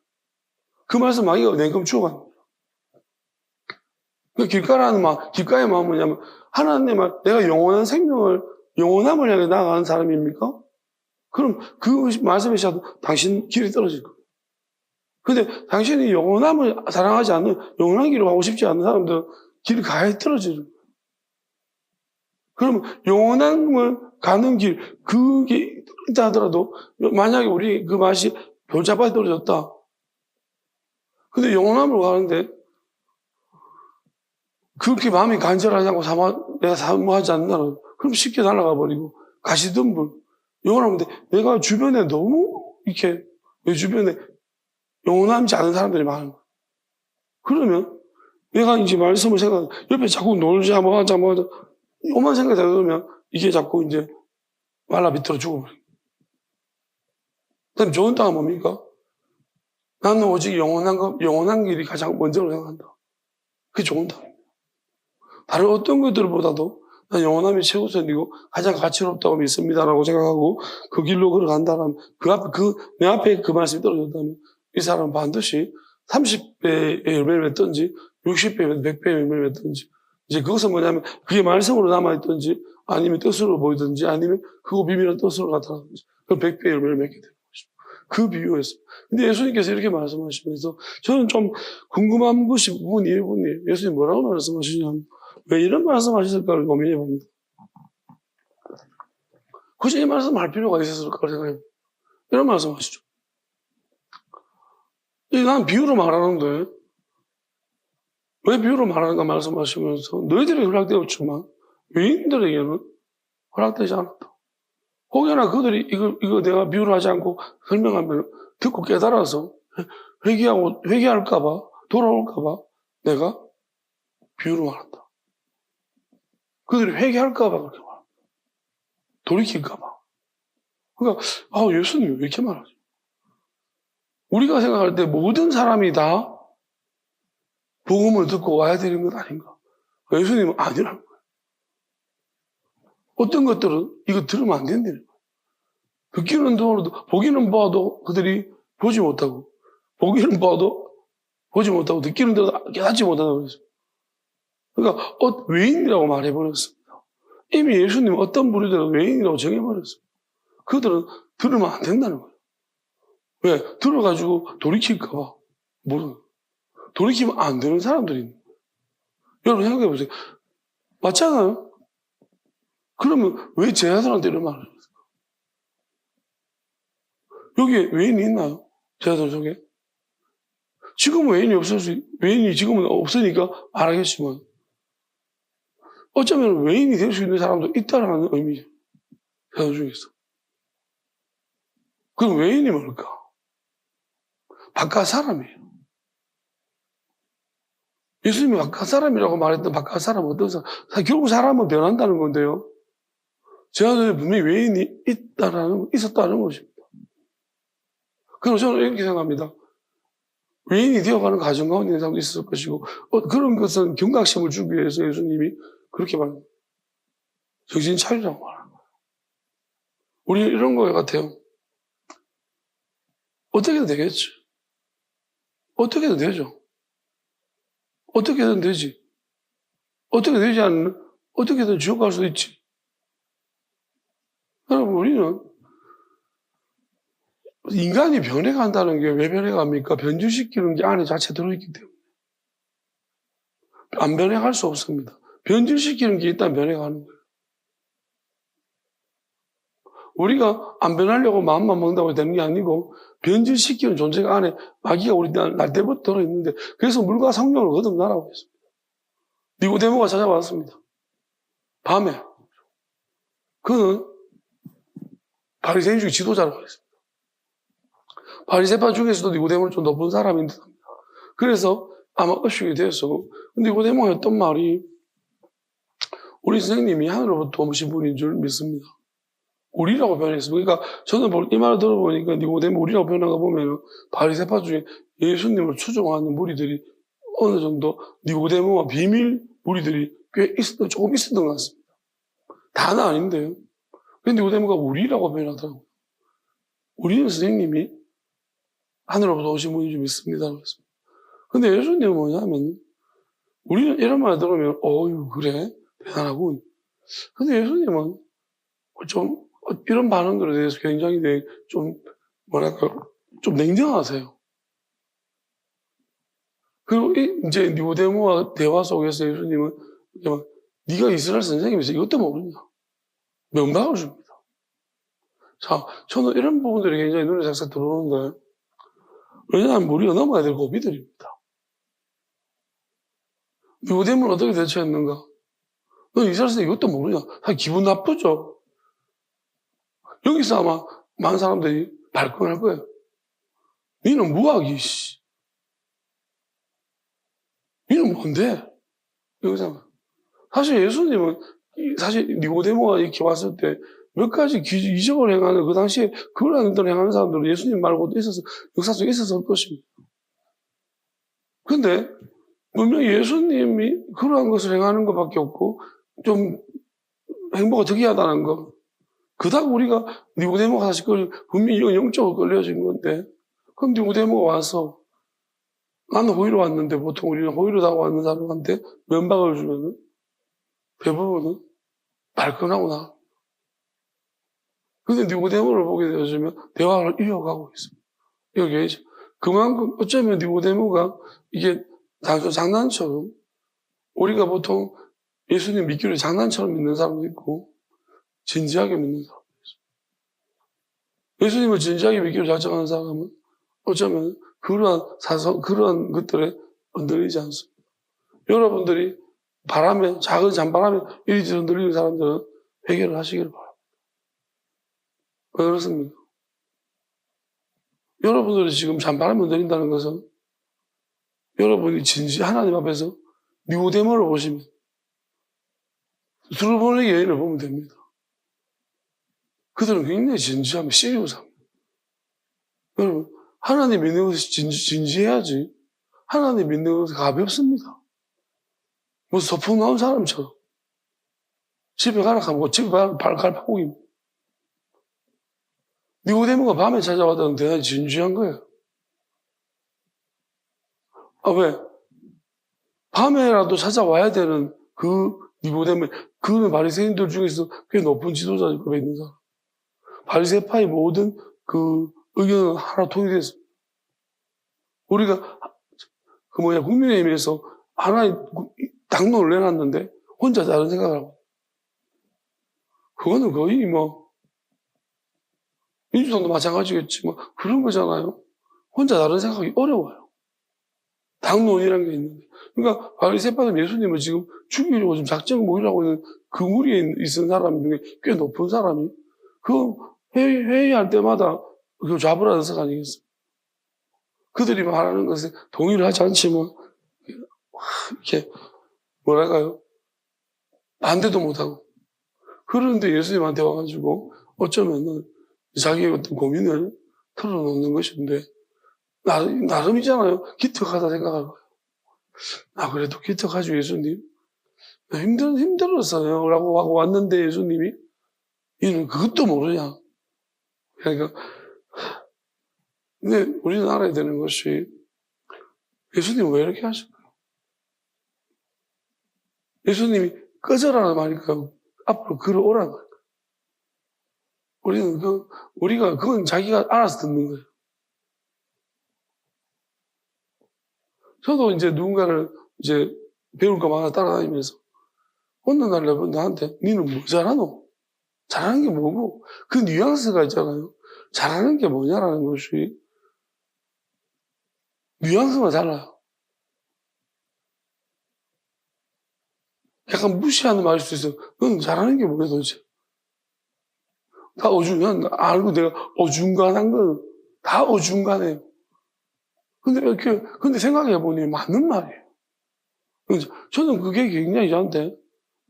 그 말씀 마귀가 냉큼 주워가는 거예요. 그 길가의 마음은 뭐냐면, 하나님의 말, 내가 영원함을 향해 나아가는 사람입니까? 그럼 그 말씀에 시작도 당신 길이 떨어질 거예요. 근데 당신이 영원함을 사랑하지 않는, 영원한 길을 가고 싶지 않는 사람들은 길가에 떨어지는 거예요. 그러면 영원함을 가는 길, 그게 있다 하더라도, 만약에 우리 그 맛이 별자바에 떨어졌다. 근데 영원함으로 가는데, 그렇게 마음이 간절하지 않고 내가 사모하지 않는다는, 그럼 쉽게 날아가 버리고, 가시덤불. 영원한데, 내가 주변에 너무, 이렇게, 내 주변에 영원하지 않은 사람들이 많은 거야. 그러면, 내가 이제 말씀을 옆에 자꾸 놀자, 뭐하자, 오만 생각이 들면, 이게 자꾸 이제, 말라 비틀어 죽어버려. 그 다음에 좋은 땅은 뭡니까? 나는 오직 영원한 길이 가장 먼저로 생각한다. 그게 좋은 땅. 다른 어떤 것들보다도 난 영원함이 최우선이고 가장 가치롭다고 믿습니다라고 생각하고 그 길로 걸어간다면 내 앞에 그 말씀이 떨어졌다면 이 사람은 반드시 30배의 열매를 맺든지 60배의 100배의 열매를 맺든지 이제 그것은 뭐냐면 그게 말씀으로 남아있든지 아니면 뜻으로 보이든지 아니면 그거 비밀한 뜻으로 나타나든지 그 100배의 열매를 맺게 되는 것입니다. 그 비유에서. 근데 예수님께서 이렇게 말씀하시면서 저는 좀 궁금한 부분이 이분이에요. 예수님 뭐라고 말씀하시냐면 왜 이런 말씀하셨을까를 고민해 봅니다. 굳이 이 말씀할 필요가 있었을까 생각해요. 이런 말씀하시죠. 난 비유로 말하는데 왜 비유로 말하는가 말씀하시면서 너희들에게 허락되었지만 유인들에게는 허락되지 않았다. 혹여나 그들이 이거 내가 비유를 하지 않고 설명하면 듣고 깨달아서 회개할까봐 돌아올까봐 내가 비유로 말한다. 그들이 회개할까봐 그렇게 말합니다. 돌이킬까봐. 그러니까, 예수님 왜 이렇게 말하죠? 우리가 생각할 때 모든 사람이 다 복음을 듣고 와야 되는 것 아닌가? 예수님은 아니라는 거예요. 어떤 것들은 이거 들으면 안 된다는 거예요. 듣기는 들어도, 보기는 봐도 그들이 보지 못하고, 보기는 봐도 보지 못하고, 듣기는 들어도 깨닫지 못한다고 그랬어요. 그러니까 외인이라고 말해버렸습니다. 이미 예수님은 어떤 무리들은 외인이라고 정해버렸어요. 그들은 들으면 안 된다는 거예요. 왜? 들어가지고 돌이킬까봐. 모르는 거예요. 돌이키면 안 되는 사람들이 있는 거예요. 여러분 생각해보세요. 맞잖아요? 그러면 왜 제자들한테 이런 말을 했을까? 여기에 외인이 있나요? 제자들 속에? 지금은 외인이 지금은 없으니까 안 하겠지만, 어쩌면 외인이 될 수 있는 사람도 있다는 의미죠. 제자들 중에서. 그럼 외인이 뭘까? 바깥 사람이에요. 예수님이 바깥 사람이라고 말했던 바깥 사람은 어떤 사람? 결국 사람은 변한다는 건데요. 제자들이 분명히 외인이 있었다는 것입니다. 그래서 저는 이렇게 생각합니다. 외인이 되어가는 가정 가운데 있는 사람도 있었을 것이고, 그런 것은 경각심을 주기 위해서 예수님이 그렇게 말합니다. 정신 차리라고 말하는 거예요. 우리 이런 거 같아요. 어떻게든 되겠죠. 어떻게든 되죠. 어떻게든 되지. 어떻게 되지 않는, 어떻게든 지옥 갈 수도 있지. 여러분, 우리는 인간이 변해간다는 게 왜 변해갑니까? 변질시키는 게 안에 자체 들어있기 때문에. 안 변해갈 수 없습니다. 변질시키는 게 일단 변해가는 거예요. 우리가 안 변하려고 마음만 먹는다고 되는 게 아니고 변질시키는 존재가 안에 마귀가 우리 날 때부터 들어있는데 그래서 물과 성령을 거듭나라고 했습니다. 니고데모가 찾아왔습니다. 밤에. 그는 바리새인 중에 지도자라고 했습니다. 바리새파 중에서도 니고데모는 좀 높은 사람인 듯합니다. 그래서 아마 의식이 되었어. 근데 니고데모가 했던 말이 우리 선생님이 하늘로부터 오신 분인 줄 믿습니다. 우리라고 변했습니다. 그러니까 저는 이 말을 들어보니까 니고데모 우리라고 변한 거 보면 바리새파 중에 예수님을 추종하는 무리들이 어느 정도 니고데모와 비밀 무리들이 조금 있었던 것 같습니다. 다는 아닌데요. 근데 니고데모가 우리라고 변하더라고요. 우리는 선생님이 하늘로부터 오신 분인 줄 믿습니다. 근데 예수님은 뭐냐면 우리는 이런 말 들으면 어휴 그래 대단하군. 근데 예수님은 좀 이런 반응들에 대해서 굉장히 좀 뭐랄까 좀 냉정하세요. 그리고 이제 니고데모와 대화 속에서 예수님은 네가 이스라엘 선생님이서 이것도 모르냐 면박을 줍니다. 자, 저는 이런 부분들이 굉장히 눈에 싹싹 들어오는데 왜냐하면 우리가 넘어야 될 고비들입니다. 니고데모는 어떻게 대처했는가? 너 이스라엘 선생님 이것도 모르냐? 사실 기분 나쁘죠. 여기서 아마 많은 사람들이 발끈할 거예요. 니는 무학이, 니는 뭔데? 여기서 사실 예수님은 사실 니고데모가 이렇게 왔을 때 몇 가지 이적을 행하는 그 당시에 그런 일들을 행하는 사람들은 예수님 말고도 역사 속에 있었을 것입니다. 근데 분명히 예수님이 그러한 것을 행하는 것밖에 없고 좀 행보가 특이하다는 거. 그다음 우리가 니고데모가 사실 분명히 영적으로 끌려진 건데 그럼 니고데모가 와서 나는 호의로 왔는데 보통 우리는 호의로 다 왔는 사람한테 면박을 주면은 대부분은 발끈하고 나. 근데 니고데모를 보게 되어지면 대화를 이어가고 있습니다. 여기 그만큼 어쩌면 니고데모가 이게 단순 장난처럼 우리가 보통 예수님 믿기를 장난처럼 믿는 사람도 있고 진지하게 믿는 사람도 있습니다. 예수님을 진지하게 믿기로 작정하는 사람은 어쩌면 그러한 것들에 흔들리지 않습니다. 여러분들이 작은 잔바람에 이리저리 흔들리는 사람들은 회개를 하시기를 바랍니다. 왜 그렇습니까? 여러분들이 지금 잔바람에 흔들린다는 것은 여러분이 하나님 앞에서 니고데모를 보시면 두루번의 예인을 보면 됩니다. 그들은 굉장히 진지하며 시리우스합니다. 여러분, 하나님 믿는 것이 진지해야지. 하나님 믿는 것이 가볍습니다. 무슨 소풍 나온 사람처럼. 집에 가라 하면 집에 갈 파국입니다. 니고데모가 밤에 찾아왔다는 대단히 진지한 거예요. 왜? 밤에라도 찾아와야 되는 니고데모, 그는 바리새인들 중에서 꽤 높은 지도자일 겁에 있는 사람. 바리새파의 모든 의견은 하나 통일돼서 우리가 국민의힘에서 하나의 당론을 내놨는데 혼자 다른 생각을 하고, 그거는 거의 민주당도 마찬가지겠지 그런 거잖아요. 혼자 다른 생각하기 어려워요. 당론이라는 게 있는데. 그러니까 바리새파는 예수님을 지금 죽이려고 지금 작정을 모이라고 있는 그 무리에 있는 사람 중에 꽤 높은 사람이 회의할 때마다 그 잡으라는 석 아니겠어요? 그들이 말하는 것에 동의를 하지 않지만 이렇게 뭐랄까요? 반대도 못하고. 그런데 예수님한테 와가지고 어쩌면은 자기의 어떤 고민을 털어놓는 것인데 나름이잖아요. 기특하다 생각할 거예요. 그래도 기특하죠, 예수님. 힘들었어요. 라고 하고 왔는데 예수님이 이는 그것도 모르냐. 그러니까 근데 우리는 알아야 되는 것이 예수님 왜 이렇게 하실까요? 예수님이 꺼져라는 말이니까 앞으로 걸어오라는 거예요. 우리는 그건 자기가 알아서 듣는 거예요. 저도 이제 누군가를 이제 배울 거 많아 따라다니면서 어느 날 나한테 니는 뭐 잘하노? 잘하는 게 뭐고? 그 뉘앙스가 있잖아요. 잘하는 게 뭐냐라는 것이 뉘앙스가 달라요. 약간 무시하는 말일 수 있어요. 넌 잘하는 게 뭐야 도대체? 다 알고 내가 어중간한 건 다 어중간해요. 근데 생각해보니 맞는 말이에요. 저는 그게 굉장히 저한테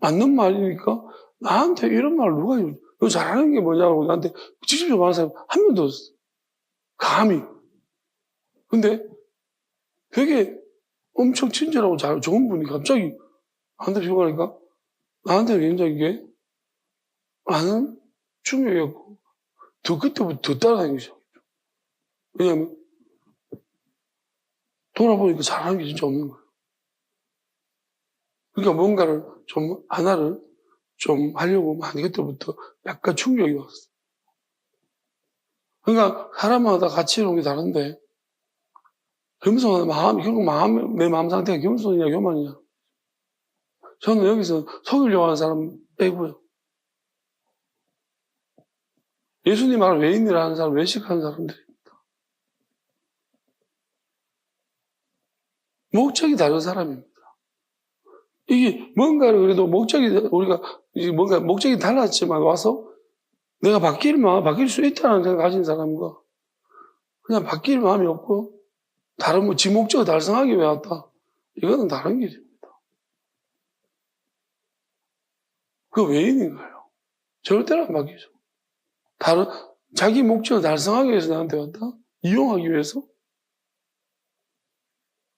맞는 말이니까 나한테 이런 말 누가 해요? 너 잘하는 게 뭐냐고 나한테 직접적으로 말하는 사람 한 명도 없어. 감히. 근데 되게 엄청 친절하고 좋은 분이 갑자기 나한테ပြော하니까 나한테 굉장히 이게 많은 충격이었고 그때부터 더 따라다니기 시작했죠. 왜냐하면 돌아보니까 잘하는 게 진짜 없는 거예요. 그러니까 뭔가를 하나를 좀 하려고 하는 그때부터 약간 충격이 왔어요. 그러니까 사람마다 가치로는 게 다른데 겸손한 결국 내 마음 상태가 겸손이냐 교만이냐. 저는 여기서 속이려고 하는 사람 빼고요. 예수님 말을 외인이라 하는 사람, 외식하는 사람들입니다. 목적이 다른 사람입니다. 이게 뭔가를 그래도 목적이 달랐지만 와서 내가 바뀔 수 있다는 생각 가진 사람과 그냥 바뀔 마음이 없고 다른 지 목적을 달성하기 위해 왔다. 이거는 다른 길입니다. 그 외인인가요? 절대로 안 바뀌죠. 자기 목적을 달성하기 위해서 나한테 왔다? 이용하기 위해서?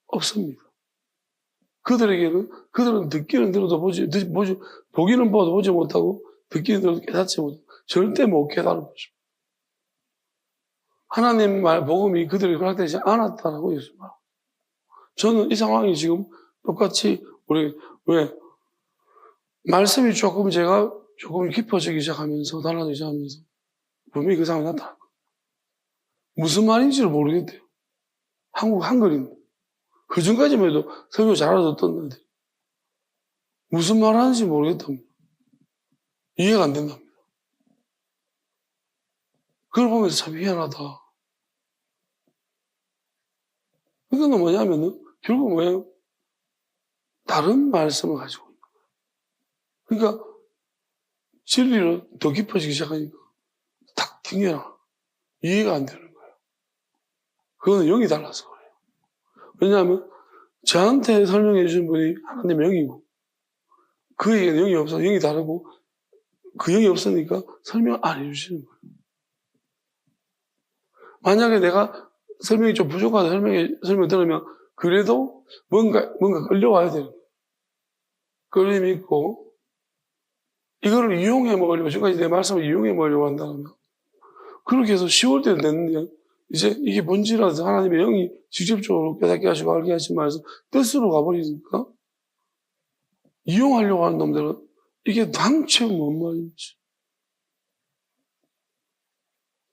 없습니다. 그들은 듣기는 들어도 보기는 봐도 보지 못하고, 듣기는 들어도 깨닫지 못하고, 절대 못 깨달은 것입니다. 하나님 복음이 그들에게 허락되지 않았다라고 예수 말. 저는 이 상황이 지금 똑같이, 말씀이 제가 조금 깊어지기 시작하면서, 달라지기 시작하면서, 분명히 그 상황이 나타난 거예요. 무슨 말인지를 모르겠대요. 한글인데. 그 전까지만 해도 설교 잘하던 떴는데 무슨 말 하는지 모르겠답니다. 이해가 안 된답니다. 그걸 보면서 참 희한하다. 이거는 뭐냐면은 결국 뭐예요? 다른 말씀을 가지고 있는 거예요. 그러니까 진리를 더 깊어지기 시작하니까 탁 튕겨나. 이해가 안 되는 거예요. 그거는 영이 달라서 그래요. 왜냐하면 저한테 설명해 주신 분이 하나님의 영이고 그에게는 영이 없어 영이 다르고 그 영이 없으니까 설명 안 해주시는 거예요. 만약에 내가 설명이 좀 부족하다 설명 들으면 그래도 뭔가 끌려와야 되는 거예요. 끌림이 있고 이거를 이용해 먹으려고 지금까지 내 말씀을 이용해 먹으려고 한다면 그렇게 해서 10월 때는 됐는데 이제 이게 본질이라서 하나님의 영이 직접적으로 깨닫게 하시고 알게 하신 말에서 뜻으로 가버리니까 이용하려고 하는 놈들은 이게 당최 뭔 말인지.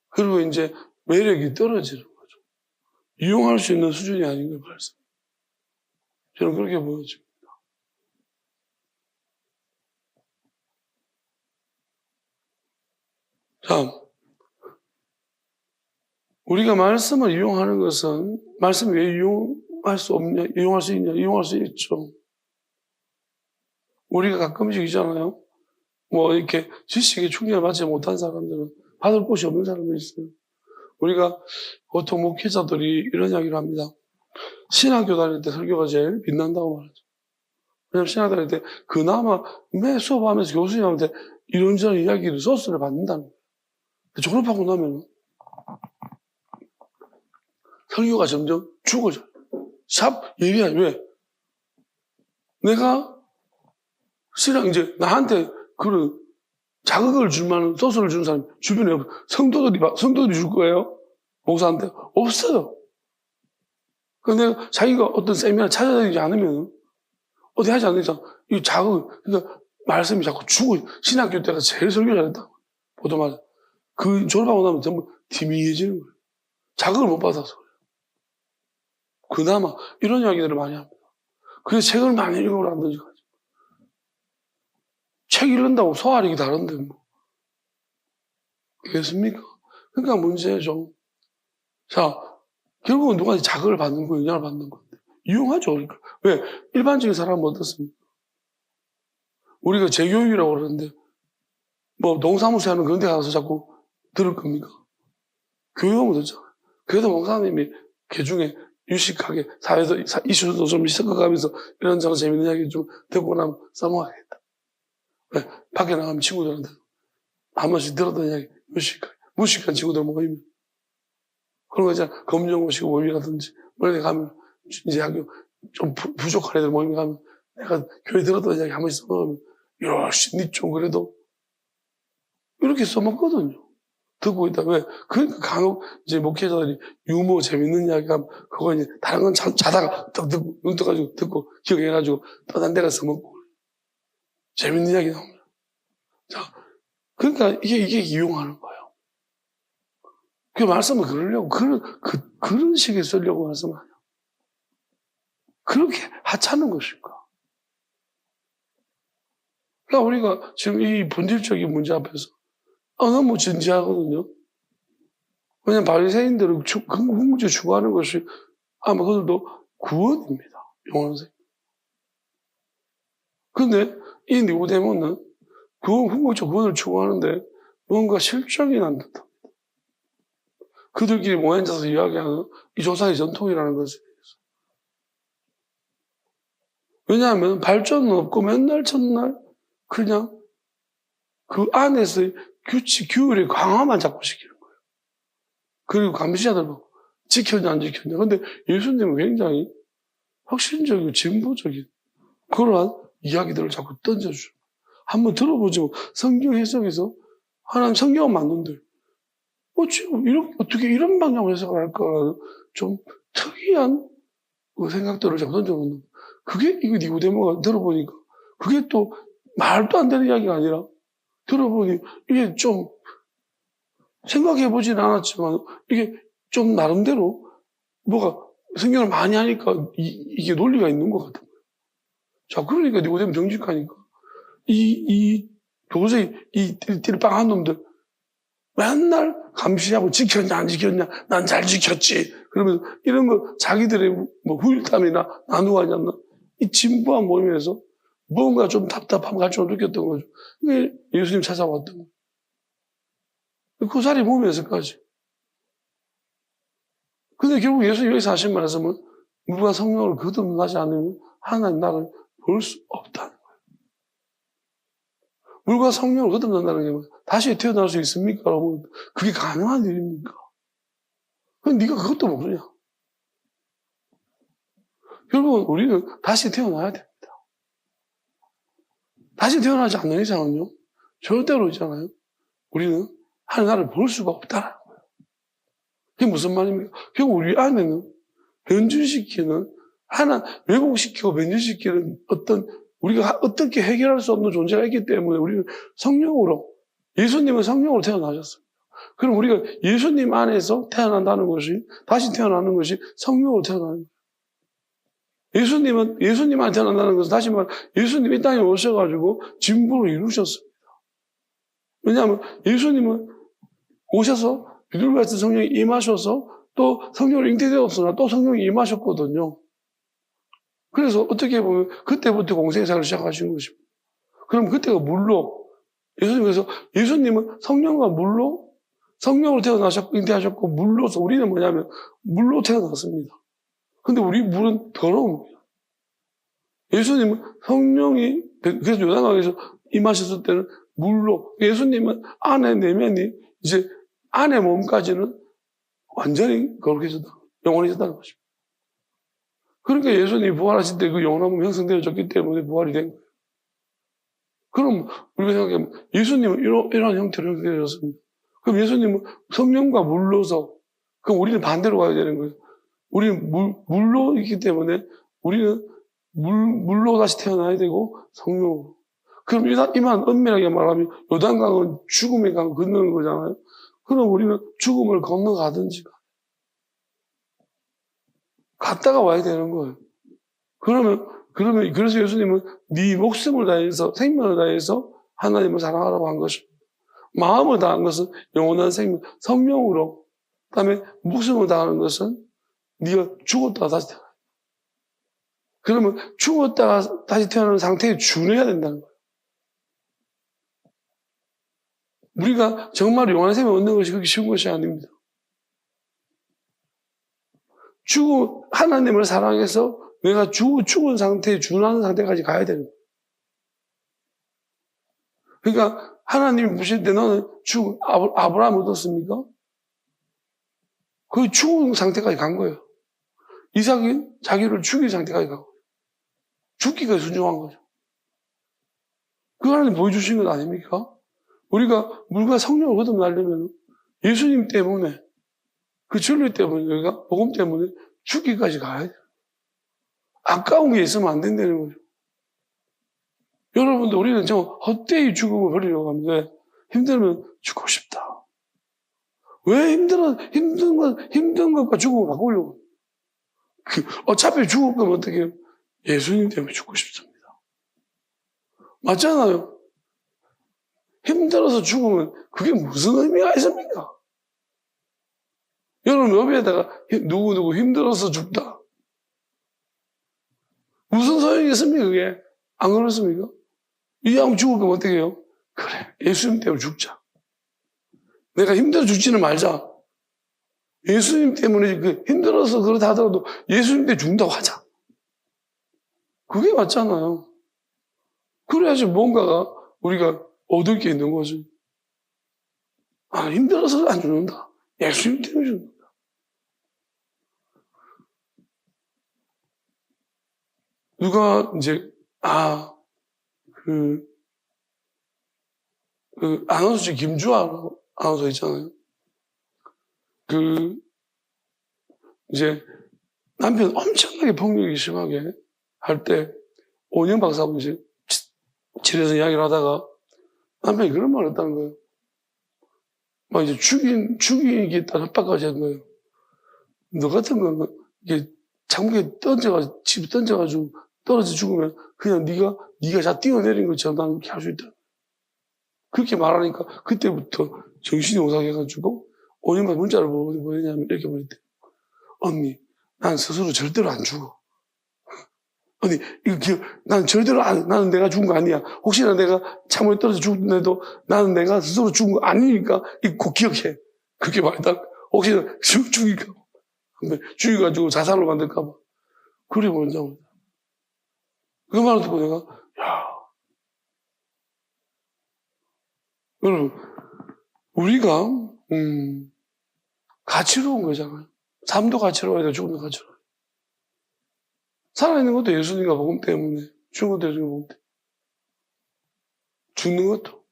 그리고 이제 매력이 떨어지는 거죠. 이용할 수 있는 수준이 아닌 걸 발사. 저는 그렇게 보여집니다. 자, 우리가 말씀을 이용하는 것은 말씀 왜 이용할 수 없냐? 이용할 수 있냐? 이용할 수 있죠. 우리가 가끔씩 있잖아요. 뭐 이렇게 지식에 충전을 받지 못한 사람들은 받을 곳이 없는 사람들이 있어요. 우리가 보통 목회자들이 이런 이야기를 합니다. 신학교 다닐 때 설교가 제일 빛난다고 말하죠. 왜냐면 신학교 다닐 때 그나마 매 수업하면서 교수님한테 이런저런 이야기를 소스를 받는다는 거예요. 졸업하고 나면 설교가 점점 죽어져요. 샵 예리하지. 왜? 내가 신앙 이제 나한테 그런 자극을 줄 만한 소스를 주는 사람이 주변에 없어요. 성도들이 줄 거예요? 목사한테? 없어요. 근데 자기가 어떤 세미나를 찾아다니지 않으면 어디 하지 않는 이상 이 자극, 그러니까 말씀이 자꾸 죽어요. 신학교 때가 제일 설교 잘했다. 보통 말해. 그 졸업하고 나면 전부 희미해지는 거예요. 자극을 못 받아서 그래요. 그나마 이런 이야기들을 많이 합니다. 그래서 책을 많이 읽어보라든지. 책 읽는다고 소화력이 다른데 뭐. 그렇습니까? 그러니까 문제죠. 자, 결국은 누가 자극을 받는 거예요? 영향을 받는 건데. 이용하죠. 그러니까. 왜? 일반적인 사람은 어떻습니까? 우리가 재교육이라고 그러는데 뭐 동사무소 하는 그런 데 가서 자꾸 들을 겁니까? 교육하면 듣잖아요. 그래도 목사님이 개중에 유식하게 사회에서 이슈도 좀 섞어가면서 이런저런 재밌는 이야기 좀 듣고 나면 써먹어야겠다. 왜? 밖에 나가면 친구들한테 한 번씩 들었던 이야기 유식하게 무식한 친구들 모이면 그런 거 있잖아. 검정고시고 모임이라든지 멀리 가면 이제 학교 좀 부족한 애들 모임에 가면 내가 교회 들었던 이야기 한 번씩 써먹으면 야씨 니 좀 그래도 이렇게 써먹거든요. 듣고 있다. 왜? 그러니까 간혹 이제 목회자들이 유머 재밌는 이야기 하면 그거 이제 다른 건 자다가 딱 듣고 눈 떠가지고 듣고 기억해가지고 또 다른 데 가서 먹고 재밌는 이야기 나옵니다. 자, 그러니까 이게 이용하는 거예요. 그 말씀을 그러려고 그런 식의 쓰려고 말씀하냐. 그렇게 하찮은 것일까? 그러니까 우리가 지금 이 본질적인 문제 앞에서 너무 진지하거든요. 왜냐하면 바리새인들은 궁극적으로 추구하는 것이 아마 그들도 구원입니다. 영원생. 그런데 이 니고데모는 궁극적 구원을 추구하는데 뭔가 실정이 난 듯합니다. 그들끼리 모여 앉아서 이야기하는 이 조상의 전통이라는 것에 대해서. 왜냐하면 발전은 없고 맨날 첫날 그냥 그 안에서의 규칙, 규율의 강화만 자꾸 시키는 거예요. 그리고 감시자들 보고 지켰냐 안 지켰냐. 근데 예수님은 굉장히 혁신적이고 진보적인 그러한 이야기들을 자꾸 던져주죠. 한번 들어보죠. 성경 해석에서 하나님 성경은 맞는데 어떻게 이런 방향으로 해석을 할까 좀 특이한 그 생각들을 자꾸 던져놓는 거예요. 그게 이거 니고데모가 들어보니까 그게 또 말도 안 되는 이야기가 아니라 들어보니 이게 좀 생각해보진 않았지만 이게 좀 나름대로 뭐가 성경을 많이 하니까 이게 논리가 있는 것 같은 거예요. 자, 그러니까 니고데모 정직하니까 도저히 이 띠빵한 놈들 맨날 감시하고 지켰냐 안 지켰냐 난 잘 지켰지 그러면서 이런 거 자기들의 뭐 후일담이나 나누고 하지 않나 이 진부한 모임에서 뭔가 좀 답답함 갈증을 느꼈던 거죠. 그게 예수님 찾아왔던 거예요. 그 자리에 몸에서까지. 근데 결국 예수님 여기서 하신 말씀은 누가 성령을 거듭나지 않으면 하나님 나를 볼 수 없다는 거예요. 물과 성령을 거듭난다는 게 뭐예요? 다시 태어날 수 있습니까? 여러분, 그게 가능한 일입니까? 그럼 네가 그것도 모르냐? 결국은 우리는 다시 태어나야 됩니다. 다시 태어나지 않는 이상은요, 절대로 있잖아요. 우리는 하나님 나를 볼 수가 없다는 거예요. 그게 무슨 말입니까? 결국 우리 안에는 변질시키는, 왜곡시키고 변질시키는 우리가 어떻게 해결할 수 없는 존재가 있기 때문에 우리는 예수님은 성령으로 태어나셨어요. 그럼 우리가 예수님 안에서 태어난다는 것이, 다시 태어나는 것이 성령으로 태어나는 거예요. 예수님 안에 태어난다는 것은 다시 말해, 예수님이 이 땅에 오셔가지고 진부를 이루셨습니다. 왜냐하면 예수님은 오셔서 비둘기 같은 성령이 임하셔서 또 성령으로 잉태되었으나 또 성령이 임하셨거든요. 그래서 어떻게 보면 그때부터 공생애사를 시작하신 것입니다. 그럼 그때가 예수님은 성령과 성령으로 태어나셨고 잉태하셨고 물로서, 우리는 뭐냐면 물로 태어났습니다. 근데 우리 물은 더러운 거예요. 예수님은 성령이, 그래서 요단강에서 임하셨을 때는 물로, 예수님은 안에 내면이 이제 안의 몸까지는 완전히 거룩해졌다, 영원해졌다는 것입니다. 그러니까 예수님이 부활하실 때 그 영원한 몸이 형성되어졌기 때문에 부활이 된 거예요. 그럼 우리가 생각하면 예수님은 이러한 형태로 형성되어졌습니다. 그럼 예수님은 성령과 물로서, 그럼 우리는 반대로 가야 되는 거예요. 우리는 물로 있기 때문에 우리는 물로 다시 태어나야 되고 성령으로. 그럼 이만 엄밀하게 말하면 요단강은 죽음의 강 건너는 거잖아요. 그럼 우리는 죽음을 건너가든지 갔다가 와야 되는 거예요. 그래서 예수님은 네 목숨을 다해서, 생명을 다해서 하나님을 사랑하라고 한 것입니다. 마음을 다한 것은 영원한 생명, 성령으로. 그다음에 목숨을 다하는 것은 네가 죽었다가 다시 태어나. 그러면 죽었다가 다시 태어나는 상태에 준해야 된다는 거예요. 우리가 정말 영원한 생명을 얻는 것이 그렇게 쉬운 것이 아닙니다. 하나님을 사랑해서 내가 죽은 상태에 준하는 상태까지 가야 되는 거예요. 그러니까 하나님이 보실 때 너는 아브라함 어떻습니까? 거의 죽은 상태까지 간 거예요. 이삭이 자기를 죽인 상태까지 간 거예요. 죽기가 순종한 거죠. 그 하나님 보여주신 것 아닙니까? 우리가 물과 성령을 거듭나려면 예수님 때문에, 그 진리 때문에, 우리가 복음 때문에 죽기까지 가야 돼요. 아까운 게 있으면 안 된다는 거죠. 여러분들, 우리는 좀 헛되이 죽음을 버리려고 합니다. 힘들면 죽고 싶다. 왜 힘든 것과 죽음을 바꾸려고? 어차피 죽을 거면 어떻게 해요? 예수님 때문에 죽고 싶습니다. 맞잖아요. 힘들어서 죽으면 그게 무슨 의미가 있습니까? 여러분 옆에다가 누구 힘들어서 죽다. 무슨 소용이 있습니까 그게? 안 그렇습니까? 이 양 죽을 거면 어떻게 해요? 그래, 예수님 때문에 죽자. 내가 힘들어 죽지는 말자. 예수님 때문에 힘들어서 그렇다 하더라도 예수님 때문에 죽는다고 하자. 그게 맞잖아요. 그래야지 뭔가가 우리가 얻을 게 있는 거지. 힘들어서 안 죽는다. 예수님 때문에 죽는다. 누가 이제 아나운서 김주아 아나운서 있잖아요. 이제 남편 엄청나게 폭력이 심하게 할 때 오은영 박사하고 이제 집에서 이야기를 하다가 남편이 그런 말을 했다는 거예요. 막 이제 죽이겠다 협박까지 하는 거예요. 너 같은 건 이게 창문에 집에 던져가지고 떨어져 죽으면 그냥 네가 자 뛰어내린 것처럼 나는 그렇게 할 수 있다. 그렇게 말하니까 그때부터 정신이 오싹해가지고 오늘만 문자를 보내냐면 이렇게 보냈대. 언니, 난 스스로 절대로 안 죽어. 언니, 난 절대로 나는 내가 죽은 거 아니야. 혹시나 내가 창문에 떨어져 죽는데도 나는 내가 스스로 죽은 거 아니니까 꼭 기억해. 그렇게 말했다. 혹시나 죽일까 봐. 죽여가지고 자살로 만들까 봐. 그래 보낸다고. 그 말을 듣고 내가, 여러분, 우리가, 가치로운 거잖아요. 삶도 가치로워야 돼, 죽음도 가치로워야 돼. 살아있는 것도 예수님과 복음 때문에, 죽은 것도 예수님과 복음 때문에. 죽는 것도.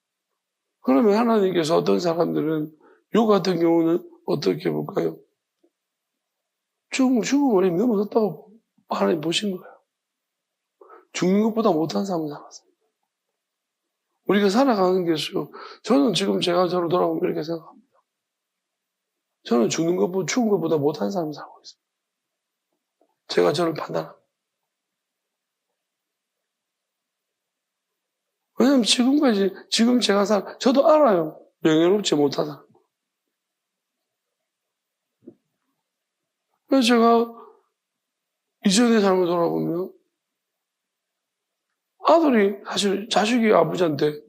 그러면 하나님께서 어떤 사람들은, 요 같은 경우는 어떻게 볼까요? 죽음을 이미 넘어섰다고 하나님 보신 거예요. 죽는 것보다 못한 삶을 살았어요. 우리가 살아가는 게죠. 저는 지금 제가 저를 돌아보면 이렇게 생각합니다. 저는 죽은 것보다 못한 삶을 살고 있어요. 제가 저를 판단합니다. 왜냐면 지금 제가 저도 알아요. 명예롭지 못하다. 그래서 제가 이전의 삶을 돌아보면 아들이 사실 자식이 아버지한테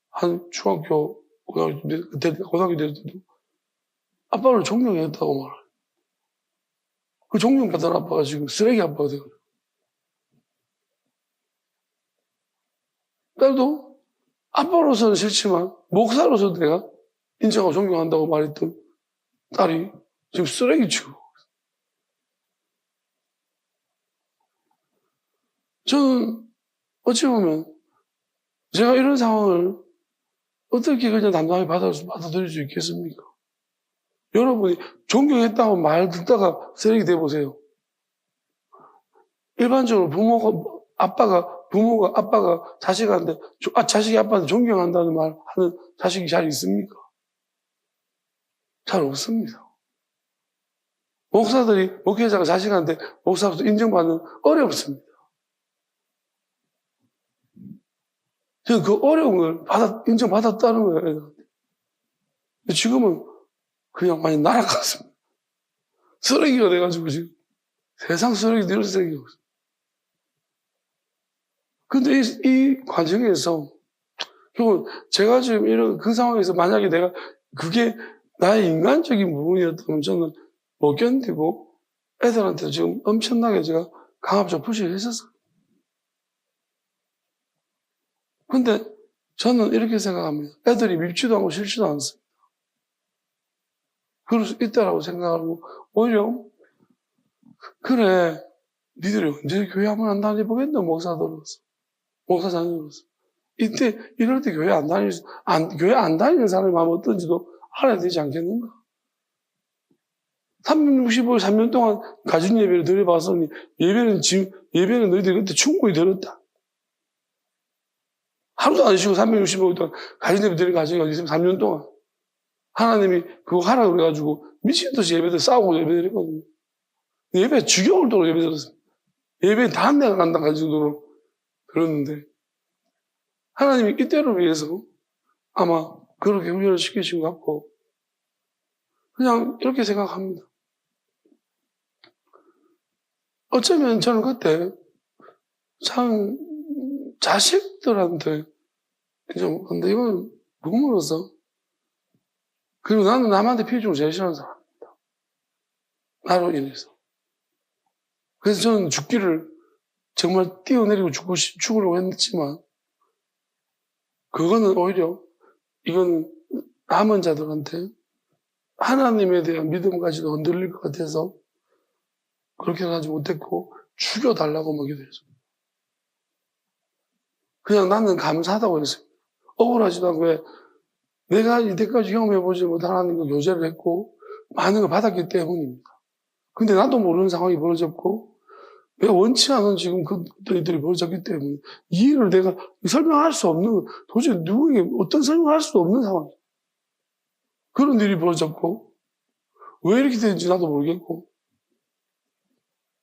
한 중학교, 고등학교 될 때도 아빠를 존경했다고 말해요. 그 존경받던 아빠가 지금 쓰레기 아빠가 되거든요. 딸도 아빠로서는 싫지만 목사로서 내가 인정하고 존경한다고 말했던 딸이 지금 쓰레기 치고. 저는 어찌 보면 제가 이런 상황을 어떻게 그냥 담담하게 받아들일 수 있겠습니까? 여러분이 존경했다고 말 듣다가 쓰레기 돼보세요. 일반적으로 부모가 아빠가 자식한테, 자식이 아빠한테 존경한다는 말 하는 자식이 잘 있습니까? 잘 없습니다. 목회자가 자식한테 목사로서 인정받는 어렵습니다. 저는 그 어려움을 인정받았다는 거예요, 애들한테. 지금은 그냥 많이 날아갔습니다. 쓰레기가 돼가지고 지금 세상 쓰레기 늘 쓰레기가 없어요. 근데 이 과정에서 제가 지금 이런 그 상황에서 만약에 그게 나의 인간적인 부분이었다면 저는 못 견디고 애들한테 지금 엄청나게 제가 강압적 푸시를 했었어요. 근데 저는 이렇게 생각합니다. 애들이 밉지도 않고 싫지도 않습니다. 그럴 수 있다라고 생각하고 오히려 그래 니들이 언제 교회 한번 안 다니보겠노 목사들로서 목사 자녀로서 이때 이럴 때 교회 안 다니는 사람이 마음 어떤지도 알아야 되지 않겠는가? 365일 3년 동안 가진 예배를 드려봤으니 예배는 너희들이 그때 충분히 들었다. 하루도 안 쉬고 365일 동안 가진 예배 드린 가정이 어디 있으면 3년 동안 하나님이 그거 하라고 그래가지고 미친 듯이 예배들 싸우고 예배 드렸거든요. 예배 죽여올 도록 예배 드렸어요. 예배 다 내가 간다 가지고 들었는데 하나님이 이때를 위해서 아마 그렇게 훈련을 시키신 것 같고 그냥 이렇게 생각합니다. 어쩌면 저는 그때 참 자식들한테 근데 이건 부모로서 그리고 나는 남한테 피해주는 걸 제일 싫어하는 사람입니다. 나로 인해서. 그래서 저는 죽기를 정말 뛰어내리고 죽으려고 했지만 그거는 오히려 이건 남은 자들한테 하나님에 대한 믿음까지도 흔들릴 것 같아서 그렇게 하지 못했고 죽여달라고 먹게 됐어요. 그냥 나는 감사하다고 했어요. 억울하지도 않고 왜 내가 이때까지 경험해보지 못한 하나님과 교제를 했고 많은 걸 받았기 때문입니다. 근데 나도 모르는 상황이 벌어졌고 내가 원치 않은 지금 그들이 벌어졌기 때문에 이해를 내가 설명할 수 없는 도저히 누구에게 어떤 설명할 수 없는 상황이에요. 그런 일이 벌어졌고 왜 이렇게 되는지 나도 모르겠고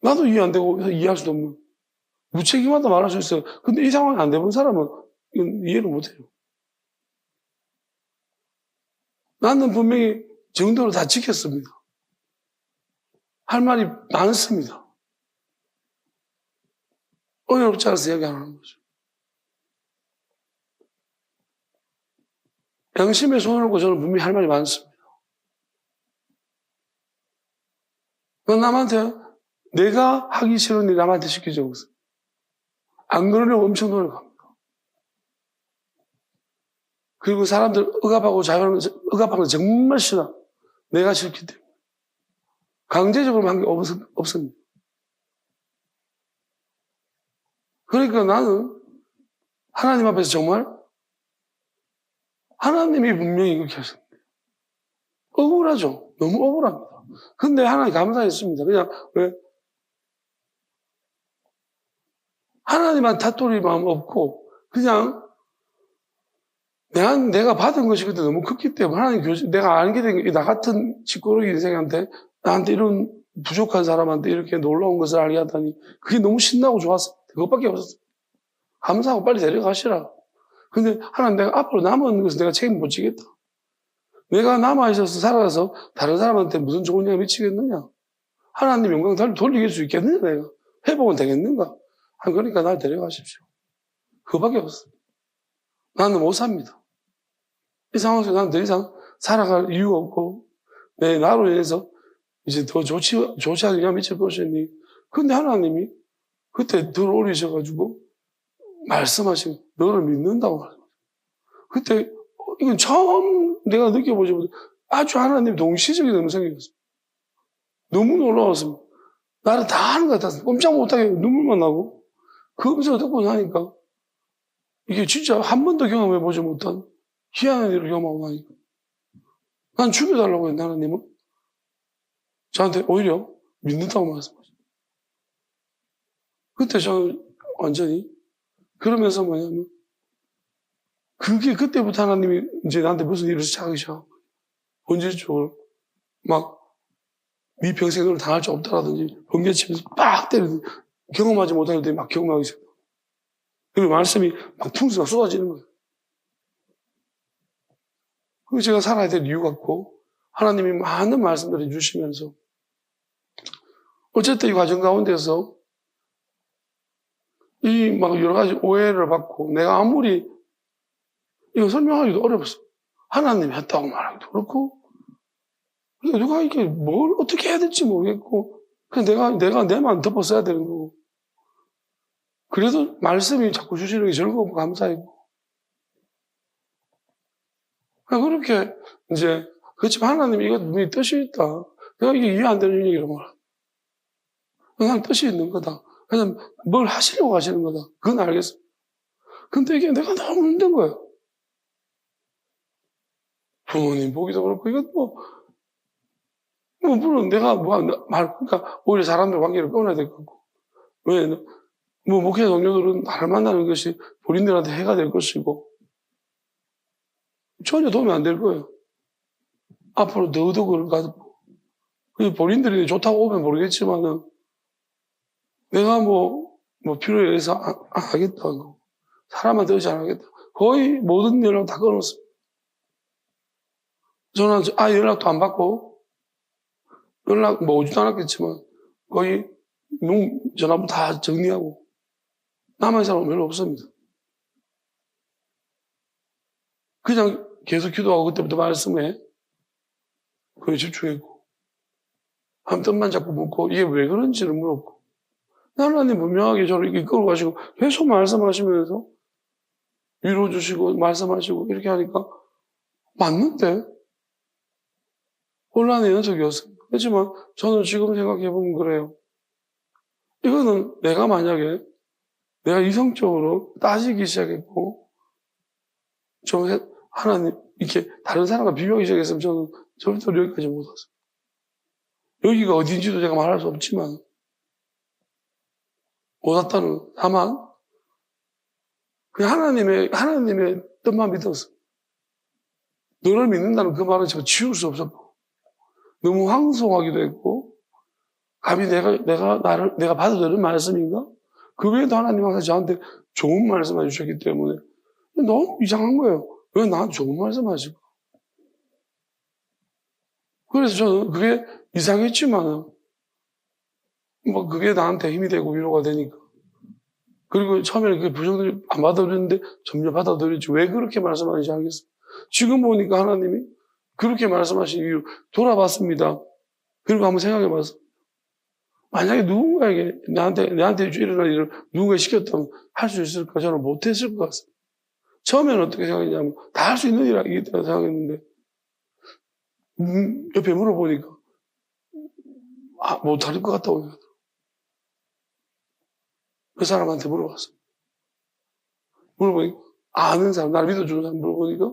나도 이해 안 되고 이해할 수도 없는 무책임하다 말할 수 있어요. 근데 이 상황이 안 돼본 사람은 이해를 못해요. 나는 분명히 정도로 다 지켰습니다. 할 말이 많습니다. 어렵지 않아서 이야기 안 하는 거죠. 양심에 손을 얹고 저는 분명히 할 말이 많습니다. 남한테 내가 하기 싫은 일 남한테 시키지 않았어요. 안 그러려고 엄청 노력합니다. 그리고 사람들 억압하고 억압하는 거 정말 싫어. 내가 싫기 때문에. 강제적으로 한 게 없습니다. 그러니까 나는 하나님 앞에서 정말 하나님이 분명히 그렇게 하셨는데 억울하죠. 너무 억울합니다. 근데 하나님 감사했습니다. 그냥, 왜? 하나님한테 다툴 마음 없고, 그냥, 내가 받은 것이 그때 너무 컸기 때문에, 하나님 내가 알게 된 게, 나 같은 짓거르기 인생한테, 나한테 이런 부족한 사람한테 이렇게 놀라운 것을 알게 하다니, 그게 너무 신나고 좋았어. 그것밖에 없었어. 감사하고 빨리 데려가시라. 근데 하나님 내가 앞으로 남은 것은 내가 책임 못 지겠다. 내가 남아있어서 살아서 다른 사람한테 무슨 좋은 영향 미치겠느냐? 하나님 영광 돌리길 수 있겠느냐, 내가? 회복은 되겠는가? 그러니까 날 데려가십시오. 그거밖에 없어. 나는 못 삽니다. 이 상황에서 나는 더 이상 살아갈 이유가 없고, 나로 인해서 이제 더 좋지 않은 영향 미칠 것이니. 근데 하나님이 그때 덜 올리셔가지고, 말씀하신, 너를 믿는다고 말해요. 그때, 이건 처음 내가 느껴보지 못해 아주 하나님 동시적인 음성이었어요. 너무 놀라웠습니다. 나를 다 하는 것 같았어요. 꼼짝 못하게 눈물만 나고, 그 음성을 듣고 나니까, 이게 진짜 한 번도 경험해보지 못한 희한한 일을 경험하고 나니까. 난 죽여달라고 했는데, 하나님은 저한테 오히려 믿는다고 말씀하셨어요. 그때 저는 완전히, 그러면서 뭐냐면, 그때부터 하나님이 이제 나한테 무슨 일을 시작하셔. 본질적으로. 막, 네 평생 너를 당할 수 없다라든지, 번개치면서 빡 때리든지, 경험하지 못할 때 막 경험하기 시작. 그리고 말씀이 막 풍수가 쏟아지는 거예요. 그리고 제가 살아야 될 이유 같고, 하나님이 많은 말씀들을 주시면서, 어쨌든 이 과정 가운데서, 이 막 여러 가지 오해를 받고, 내가 아무리, 이거 설명하기도 어렵어. 하나님이 했다고 말하기도 그렇고, 누가 이게 뭘 어떻게 해야 될지 모르겠고, 그냥 내가 내만 덮어 써야 되는 거고. 그래도 말씀이 자꾸 주시는 게 즐겁고 감사했고. 그렇게, 이제, 그렇지만 하나님이 이거 분명히 뜻이 있다. 내가 이게 이해 안 되는 얘기를 말하. 그냥 뜻이 있는 거다. 그냥 뭘 하시려고 하시는 거다. 그건 알겠어. 근데 이게 내가 너무 힘든 거예요. 부모님 보기도 그렇고, 이건 물론 내가 그러니까 오히려 사람들 관계를 끊어야 될 것 같고. 왜, 목회 동료들은 나를 만나는 것이 본인들한테 해가 될 것이고, 전혀 도움이 안 될 거예요. 앞으로 더더욱 그걸 가지고. 본인들이 좋다고 오면 모르겠지만은, 내가 필요에 의해서 안 하겠다고. 사람한테 의지 안 하겠다. 거의 모든 연락 다 끊었어요. 저는 연락도 안 받고, 오지도 않았겠지만, 거의 전화번호 다 정리하고, 남은 사람은 별로 없습니다. 그냥 계속 기도하고 그때부터 말씀에 거의 집중했고, 한 뜻만 자꾸 묻고, 이게 왜 그런지를 물었고, 하나님 분명하게 저를 이렇게 끌고 가시고, 계속 말씀하시면서, 위로 주시고, 말씀하시고, 이렇게 하니까, 맞는데? 혼란의 연속이었습니다. 그렇지만, 저는 지금 생각해보면 그래요. 이거는 내가 만약에, 내가 이성적으로 따지기 시작했고, 하나님, 이렇게 다른 사람과 비교하기 시작했으면 저는 절대로 여기까지 못 왔어요. 여기가 어딘지도 제가 말할 수 없지만, 못 왔다는, 다만, 그냥 하나님의 뜻만 믿었어. 너를 믿는다는 그 말은 제가 지울 수 없었고, 너무 황송하기도 했고, 감히 내가 받아도 되는 말씀인가? 그 외에도 하나님 항상 저한테 좋은 말씀 해주셨기 때문에 너무 이상한 거예요. 왜 나한테 좋은 말씀 하시고. 그래서 저는 그게 이상했지만은, 그게 나한테 힘이 되고 위로가 되니까. 그리고 처음에는 그게 부정들이 안 받아들였는데 점점 받아들였지. 왜 그렇게 말씀하는지 알겠어요. 지금 보니까 하나님이 그렇게 말씀하신 이유 돌아봤습니다. 그리고 한번 생각해 봤어. 만약에 누군가에게 나한테 일어날 일을 누군가 시켰다면 할 수 있을까? 저는 못했을 것 같습니다. 처음에는 어떻게 생각했냐면 다 할 수 있는 일이라고 생각했는데 옆에 물어보니까 못할 것 같다고 얘기하더라고요. 그 사람한테 물어봤어요. 물어보니까 아는 사람, 나를 믿어주는 사람 물어보니까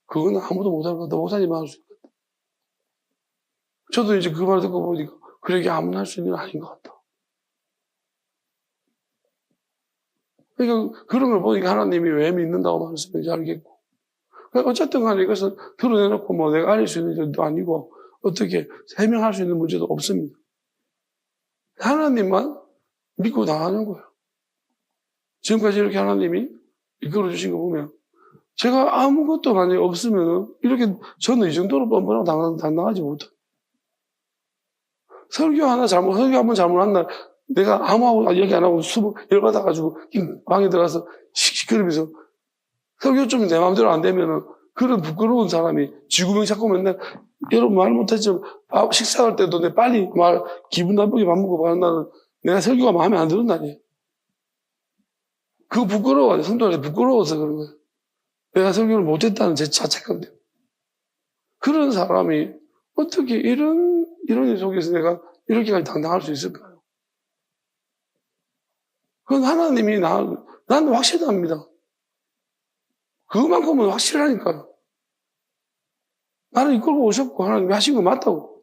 그건 아무도 못할 것 같다. 목사님만 할 수 있겠다. 저도 이제 그 말 듣고 보니까 그러게 아무나 할 수 있는 일 아닌 것 같다. 그러니까 그런 걸 보니까 하나님이 왜 믿는다고 말씀인지 알겠고. 그러니까 어쨌든 간에 이것은 드러내놓고 뭐 내가 알릴 수 있는 일도 아니고 어떻게 해명할 수 있는 문제도 없습니다. 하나님만 믿고 나가는 거예요. 지금까지 이렇게 하나님이 이끌어 주신 거 보면 제가 아무것도 만약에 없으면 이렇게 저는 이 정도로 뻔뻔하고 당당하지 못해요. 설교 한번 잘못한 날 내가 아무하고 얘기 안 하고 열받아가지고 방에 들어가서 시끄러면서 설교 좀 내 마음대로 안 되면은 그런 부끄러운 사람이 지구병 찾고 맨날 여러분 말 못했지만 식사할 때도 내 빨리 기분 나쁘게 밥 먹고 가는 날은 내가 설교가 마음에 안 드는 날이에요. 그거 부끄러워요. 성도한테 부끄러워서 그런 거예요. 내가 설교를 못했다는 제 자책감 때문에. 그런 사람이 어떻게 이런 일 속에서 내가 이렇게까지 당당할 수 있을까요? 그건 하나님이 나는 확실합니다. 그것만큼은 확실하니까요. 나를 이끌고 오셨고 하나님이 하신 거 맞다고.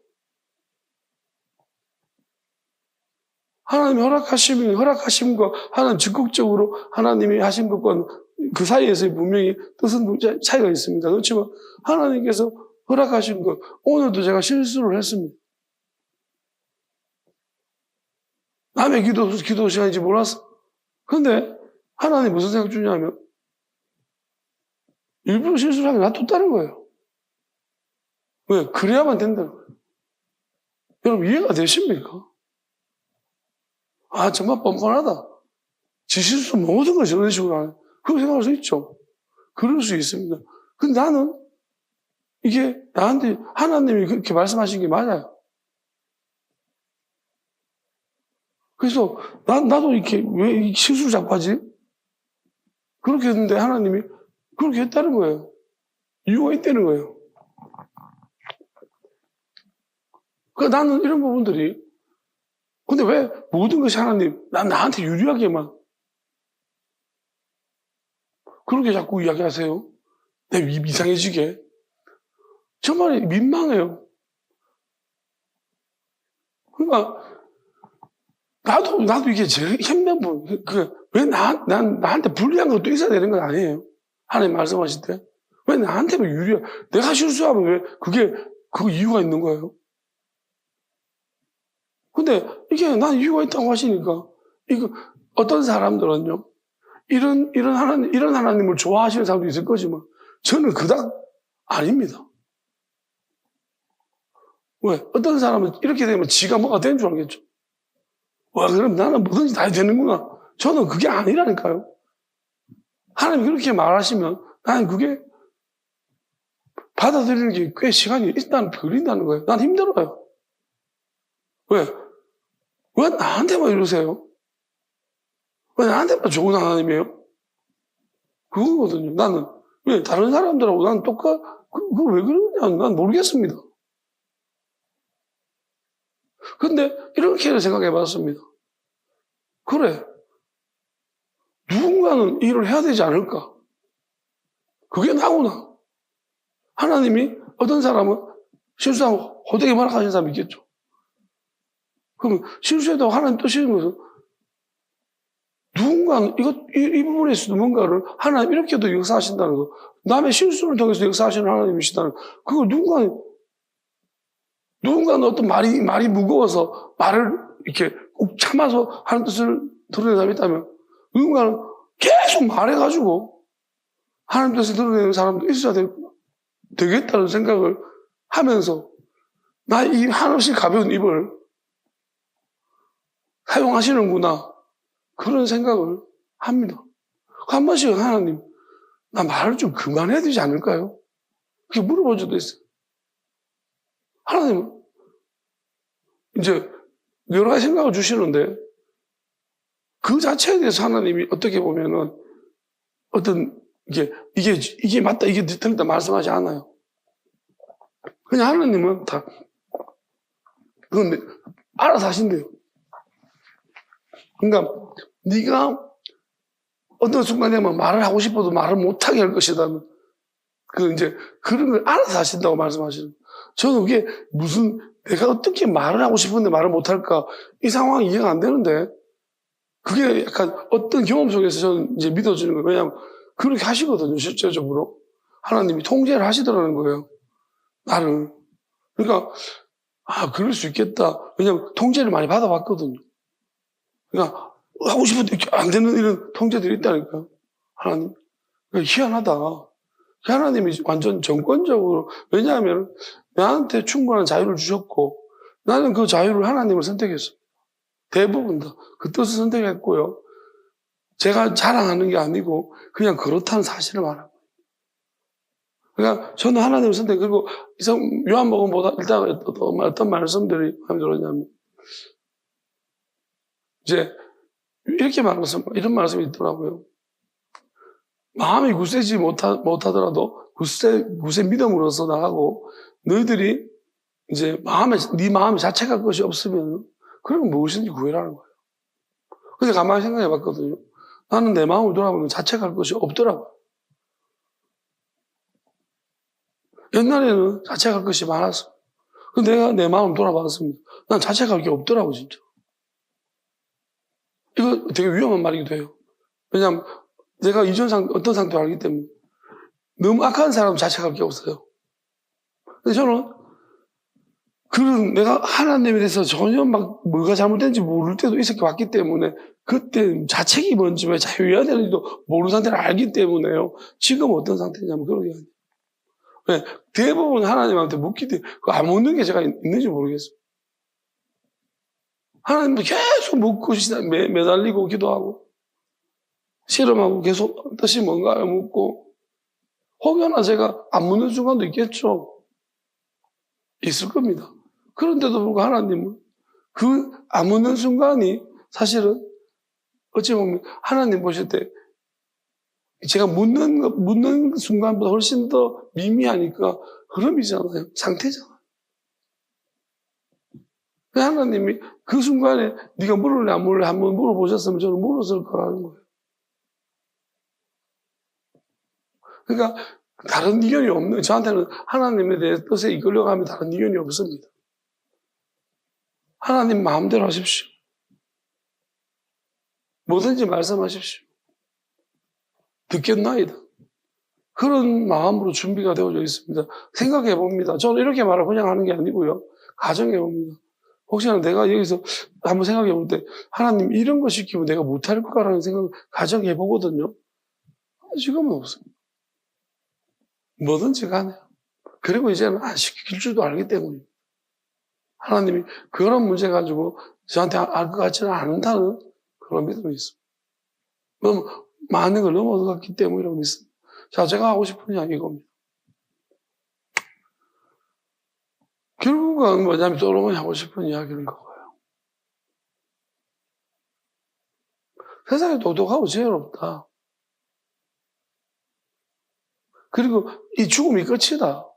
하나님이 허락하심과 하나님 적극적으로 하나님이 하신 것과 그 사이에서 분명히 뜻은 차이가 있습니다. 그렇지만 하나님께서 허락하신 것, 오늘도 제가 실수를 했습니다. 남의 기도 시간인지 몰랐어. 근데 하나님 무슨 생각 주냐면 일부러 실수를 하게 놔뒀다는 거예요. 왜? 그래야만 된다는 거예요. 여러분 이해가 되십니까? 아 정말 뻔뻔하다. 지 실수 모든 것이 이런 식으로 하네. 그렇게 생각할 수 있죠. 그럴 수 있습니다. 근데 나는 이게 나한테 하나님이 그렇게 말씀하신 게 맞아요. 그래서 나도 이렇게 왜 실수를 자꾸 하지? 그렇게 했는데 하나님이 그렇게 했다는 거예요. 이유가 있다는 거예요. 그러니까 나는 이런 부분들이 근데 왜 모든 것이 하나님 나한테 유리하게만 그렇게 자꾸 이야기하세요? 내 이상해지게 정말 민망해요. 그러니까 나도 이게 제일 힘든 부분. 왜 나한테 불리한 것도 있어야 되는 건 아니에요. 하나님 말씀하실 때. 왜 나한테만 유리해? 내가 실수하면 왜 그 이유가 있는 거예요? 근데 이게 난 이유가 있다고 하시니까, 어떤 사람들은요, 이런 하나님을 좋아하시는 사람도 있을 거지만, 저는 그닥 아닙니다. 왜? 어떤 사람은 이렇게 되면 지가 뭐가 된 줄 알겠죠? 와, 그럼 나는 뭐든지 다 되는구나. 저는 그게 아니라니까요. 하나님 그렇게 말하시면 나는 그게 받아들이는 게 꽤 시간이 일단 걸린다는 거예요. 난 힘들어요. 왜? 왜 나한테만 이러세요? 왜 나한테만 좋은 하나님이에요? 그거거든요. 나는 왜 다른 사람들하고 난 그걸 왜 그러냐? 난 모르겠습니다. 근데 이렇게 생각해 봤습니다. 그래. 누군가는 일을 해야 되지 않을까? 그게 나구나. 하나님이 어떤 사람은 실수하면 호되게 말하시는 사람이 있겠죠. 그럼 실수해도 하나님 뜻이는 것은 누군가는 이 부분에서도 뭔가를 하나님 이렇게도 역사하신다는 거. 남의 실수를 통해서 역사하시는 하나님이시다는 그걸 누군가는 어떤 말이 무거워서 말을 이렇게 꼭 참아서 하는 뜻을 드러내는 사람이 있다면 누군가는 계속 말해가지고 하나님 뜻을 드러내는 사람도 있어야 되겠다는 생각을 하면서 나 이 한없이 가벼운 입을 사용하시는구나 그런 생각을 합니다. 한 번씩 하나님 나 말을 좀 그만해야 되지 않을까요? 그렇게 물어본 적도 있어요. 하나님은 이제 여러 가지 생각을 주시는데 그 자체에 대해서 하나님이 어떻게 보면은 어떤 이게 맞다 이게 틀리다 말씀하지 않아요. 그냥 하나님은 다 그건 알아서 하신대요. 그러니까 네가 어떤 순간에 말을 하고 싶어도 말을 못하게 할 것이다. 그런 걸 알아서 하신다고 말씀하시는. 저는 그게 무슨 내가 어떻게 말을 하고 싶은데 말을 못할까? 이 상황이 이해가 안 되는데. 그게 약간 어떤 경험 속에서 저는 이제 믿어지는 거예요. 왜냐하면 그렇게 하시거든요, 실제적으로. 하나님이 통제를 하시더라는 거예요. 나를. 그러니까, 그럴 수 있겠다. 왜냐하면 통제를 많이 받아봤거든요. 그러니까, 하고 싶은데 안 되는 이런 통제들이 있다니까요. 하나님. 그러니까 희한하다. 하나님이 완전 정권적으로, 왜냐하면 나한테 충분한 자유를 주셨고, 나는 그 자유를 하나님을 선택했어요. 대부분 다. 그 뜻을 선택했고요. 제가 자랑하는 게 아니고, 그냥 그렇다는 사실을 말하고. 그러니까 저는 하나님을 선택, 그리고 요한복음보다 일단 어떤 말씀들이 마음에 들었냐면, 이제 이렇게 이런 말씀이 있더라고요. 마음이 굳세지 못하더라도 굳세 믿음으로서 나가고, 너희들이 이제 네 마음에 자책할 것이 없으면, 그러면 무엇인지 구해라는 거예요. 근데 가만히 생각해 봤거든요. 나는 내 마음을 돌아보면 자책할 것이 없더라고요. 옛날에는 자책할 것이 많았어. 근데 내가 내 마음을 돌아봤습니다. 난 자책할 게 없더라고, 진짜. 이거 되게 위험한 말이기도 해요. 왜냐하면 내가 어떤 상태를 알기 때문에 너무 악한 사람은 자책할 게 없어요. 근데 저는 내가 하나님에 대해서 전혀 뭐가 잘못된지 모를 때도 있었게 왔기 때문에 그때 자책이 뭔지 왜 자유해야 되는지도 모르는 상태를 알기 때문에요. 지금 어떤 상태냐면 그런 게 아니에요. 왜? 대부분 하나님한테 묻기 때문에 안 묻는 게 제가 있는지 모르겠어요. 하나님 계속 묻고 매달리고 기도하고 실험하고 계속 뜻이 뭔가 묻고 혹여나 제가 안 묻는 순간도 있겠죠. 있을 겁니다. 그런데도 불구하고 하나님은 그 안 묻는 순간이 사실은 어찌 보면 하나님 보실 때 제가 묻는 순간보다 훨씬 더 미미하니까 흐름이잖아요. 상태잖아요. 하나님이 그 순간에 네가 물을래 안 물을래 한번 물어보셨으면 저는 물었을 거라는 거예요. 그러니까 다른 이견이 없는, 저한테는 하나님에 대해 뜻에 이끌려가면 다른 이견이 없습니다. 하나님 마음대로 하십시오. 뭐든지 말씀하십시오. 듣겠나이다. 그런 마음으로 준비가 되어져 있습니다. 생각해 봅니다. 저는 이렇게 말을 그냥 하는 게 아니고요. 가정해 봅니다. 혹시나 내가 여기서 한번 생각해 볼 때 하나님 이런 거 시키면 내가 못할 거라는 생각을 가정해 보거든요. 지금은 없습니다. 뭐든지 간에. 그리고 이제는 안 시킬 줄도 알기 때문에 하나님이 그런 문제 가지고 저한테 알 것 같지는 않다는 그런 믿음이 있습니다. 너무 많은 걸 넘어갔기 때문이라고 믿습니다. 자, 제가 하고 싶은 이야기 이겁니다. 결국은 뭐냐면 솔로몬이 하고 싶은 이야기는 그거예요. 세상에 똑똑하고 지혜롭다. 그리고 이 죽음이 끝이다.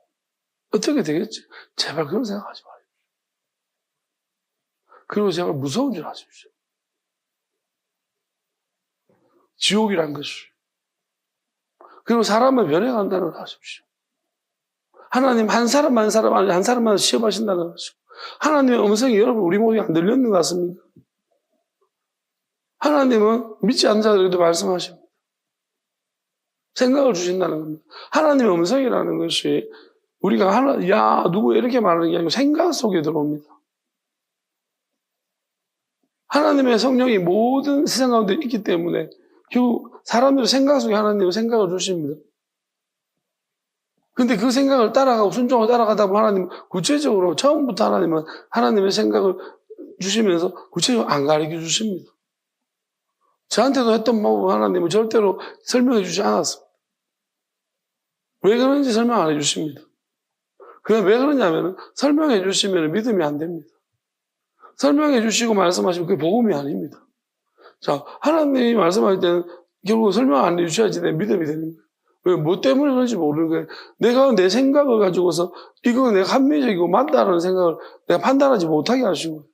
어떻게 되겠지? 제발 그런 생각하지 마십시오. 그리고 제발 무서운 줄 아십시오. 지옥이란 것이. 그리고 사람을 변해간다는 걸 아십시오. 하나님 한 사람만 아니 한 사람만 시험하신다는 것이고 하나님의 음성이 여러분 우리 모두에 안 들렸는 것 같습니까? 하나님은 믿지 않는 자들에게도 말씀하십니다. 생각을 주신다는 겁니다. 하나님의 음성이라는 것이 우리가 누구 이렇게 말하는 게 아니고 생각 속에 들어옵니다. 하나님의 성령이 모든 세상 가운데 있기 때문에 결국 사람들의 생각 속에 하나님은 생각을 주십니다. 근데 그 생각을 따라가고 순종을 따라가다 보면 하나님은 구체적으로 처음부터 하나님은 하나님의 생각을 주시면서 구체적으로 안 가르쳐 주십니다. 저한테도 했던 방법은 하나님은 절대로 설명해 주지 않았습니다. 왜 그런지 설명 안 해 주십니다. 그냥 왜 그러냐면 설명해 주시면 믿음이 안 됩니다. 설명해 주시고 말씀하시면 그게 복음이 아닙니다. 자, 하나님이 말씀할 때는 결국 설명 안 해 주셔야지 내 믿음이 되는 거예요. 왜, 뭐 때문에 그런지 모르는 거예요. 내가 내 생각을 가지고서 이거 내가 합리적이고 맞다라는 생각을 내가 판단하지 못하게 하시는 거예요.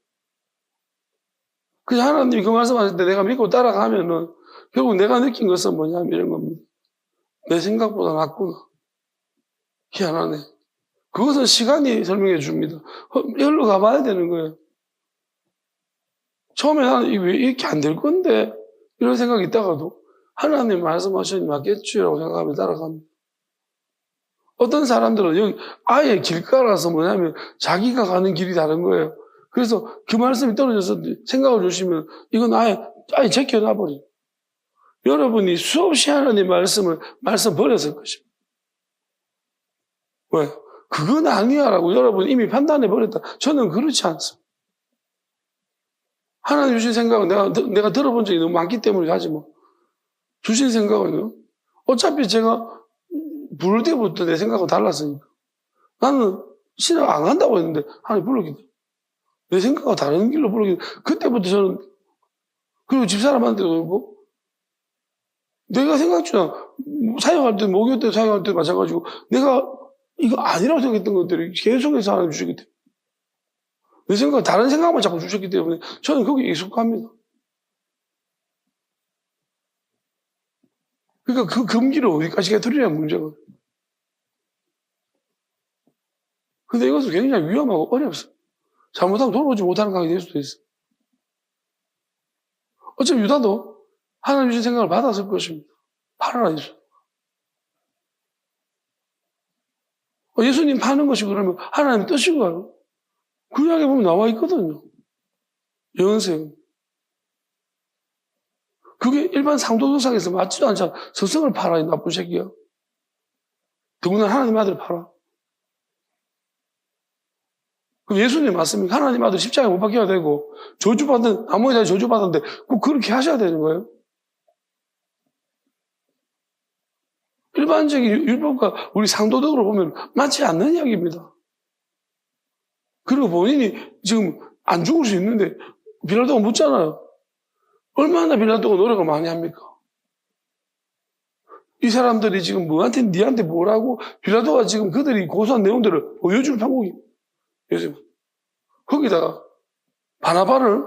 그냥 하나님이 그 말씀하실 때 내가 믿고 따라가면은 결국 내가 느낀 것은 뭐냐면 이런 겁니다. 내 생각보다 낫구나. 희한하네. 그것은 시간이 설명해 줍니다. 여기로 가봐야 되는 거예요. 처음에 나는 왜 이렇게 안 될 건데 이런 생각이 있다가도 하나님 말씀하시니 맞겠지라고 생각하며 따라갑니다. 어떤 사람들은 여기 아예 길가라서 뭐냐면 자기가 가는 길이 다른 거예요. 그래서 그 말씀이 떨어져서 생각을 주시면 이건 아예 제껴놔버려요. 여러분이 수없이 하나님 말씀 버렸을 것입니다. 왜? 그건 아니야라고 여러분이 이미 판단해버렸다. 저는 그렇지 않습니다. 하나님 주신 생각은 내가 들어본 적이 너무 많기 때문에 하지 뭐. 주신 생각은요. 어차피 제가 부를 때부터 내 생각하고 달랐으니까. 나는 신앙 안 한다고 했는데 하나님 불렀기 때문에. 내 생각과 다른 길로 불렀기 때문에. 그때부터 저는 그리고 집사람한테도 그러고 내가 생각 중에 사역할 때 목요 때 사역할 때 마찬가지고 내가 이거 아니라고 생각했던 것들이 계속해서 하나님 주셨기 때문에. 내 생각, 다른 생각만 자꾸 주셨기 때문에 저는 거기에 익숙합니다. 그러니까 그 금기를 어디까지 깨뜨리냐는 문제가. 근데 이것은 굉장히 위험하고 어렵습니다. 잘못하면 돌아오지 못하는 강이 될 수도 있어요. 어차피 유다도 하나님 주신 생각을 받았을 것입니다. 팔아라, 예수. 예수님 파는 것이 그러면 하나님 뜻인가요? 그 이야기 보면 나와 있거든요. 연세. 그게 일반 상도덕상에서 맞지도 않잖아. 스승을 팔아, 이 나쁜 새끼야. 더구나 하나님 아들 팔아. 그럼 예수님 맞습니까? 하나님 아들 십자가에 못 박혀야 되고, 저주받은, 아무리 다 저주받았는데, 꼭 그렇게 하셔야 되는 거예요? 일반적인 율법과 우리 상도덕으로 보면 맞지 않는 이야기입니다. 그리고 본인이 지금 안 죽을 수 있는데, 빌라도가 묻잖아요. 얼마나 빌라도가 노력을 많이 합니까? 이 사람들이 지금 니한테 뭐라고, 빌라도가 지금 그들이 고소한 내용들을 보여줄 판국입니다. 요즘. 거기다가, 바나바를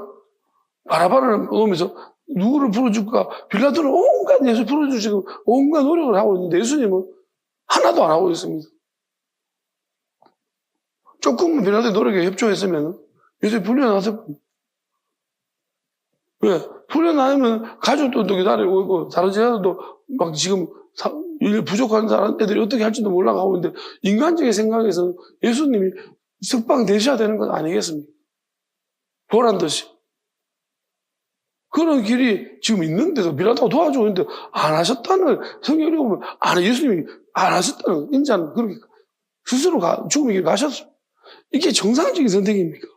놓으면서 누구를 풀어줄까? 빌라도는 온갖 예수 풀어주시고, 온갖 노력을 하고 있는데, 예수님은 하나도 안 하고 있습니다. 조금만 빌라도의 노력에 협조했으면, 예수님이 풀려났을 겁니다. 왜? 풀려나면 가족도 기다리고 있고, 다른 제자들도 막 지금 부족한 사람, 애들이 어떻게 할지도 몰라가고 있는데, 인간적인 생각에서는 예수님이 석방 되셔야 되는 건 아니겠습니까? 보란 듯이. 그런 길이 지금 있는데도 빌라도가 도와주고 있는데, 안 하셨다는, 성경을 보면, 예수님이 안 하셨다는, 인자는 그렇게 스스로 죽음의 길 가셨어요. 이게 정상적인 선택입니까?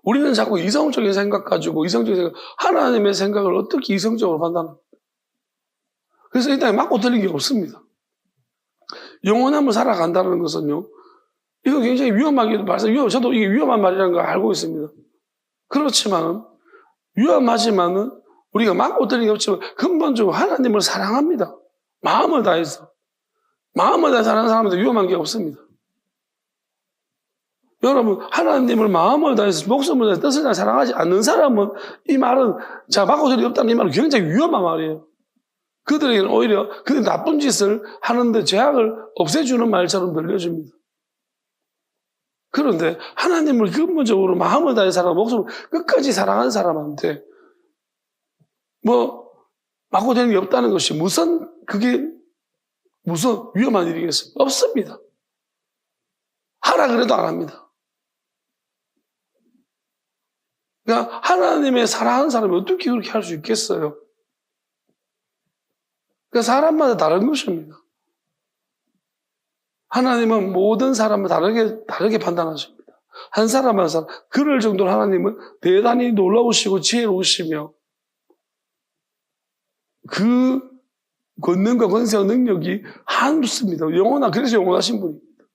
우리는 자꾸 이성적인 생각 가지고, 이성적인 생각, 하나님의 생각을 어떻게 이성적으로 판단합니까? 그래서 이 땅에 맞고 틀린 게 없습니다. 영원함을 살아간다는 것은요, 이거 굉장히 위험하기도 말씀, 저도 이게 위험한 말이라는 걸 알고 있습니다. 그렇지만, 위험하지만은, 우리가 맞고 틀린 게 없지만, 근본적으로 하나님을 사랑합니다. 마음을 다해서. 마음을 다해서 사랑하는 사람한테 위험한 게 없습니다. 여러분, 하나님을 마음을 다해서, 목숨을 다해서, 뜻을 다해서 사랑하지 않는 사람은, 이 말은, 맞고 틀린 게 없다는 이 말은 굉장히 위험한 말이에요. 그들에게는 오히려, 그들 나쁜 짓을 하는데 죄악을 없애주는 말처럼 들려줍니다. 그런데 하나님을 근본적으로 마음을 다해 사랑하고 목숨을 끝까지 사랑하는 사람한테 맞고 되는 게 없다는 것이 그게 무슨 위험한 일이겠어요? 없습니다. 하라 그래도 안 합니다. 그러니까 하나님의 사랑하는 사람이 어떻게 그렇게 할 수 있겠어요? 그러니까 사람마다 다른 것입니다. 하나님은 모든 사람을 다르게 판단하십니다. 한 사람 한 사람, 그럴 정도로 하나님은 대단히 놀라우시고 지혜로우시며 그 권능과 권세와 능력이 한없습니다. 그래서 영원하신 분입니다.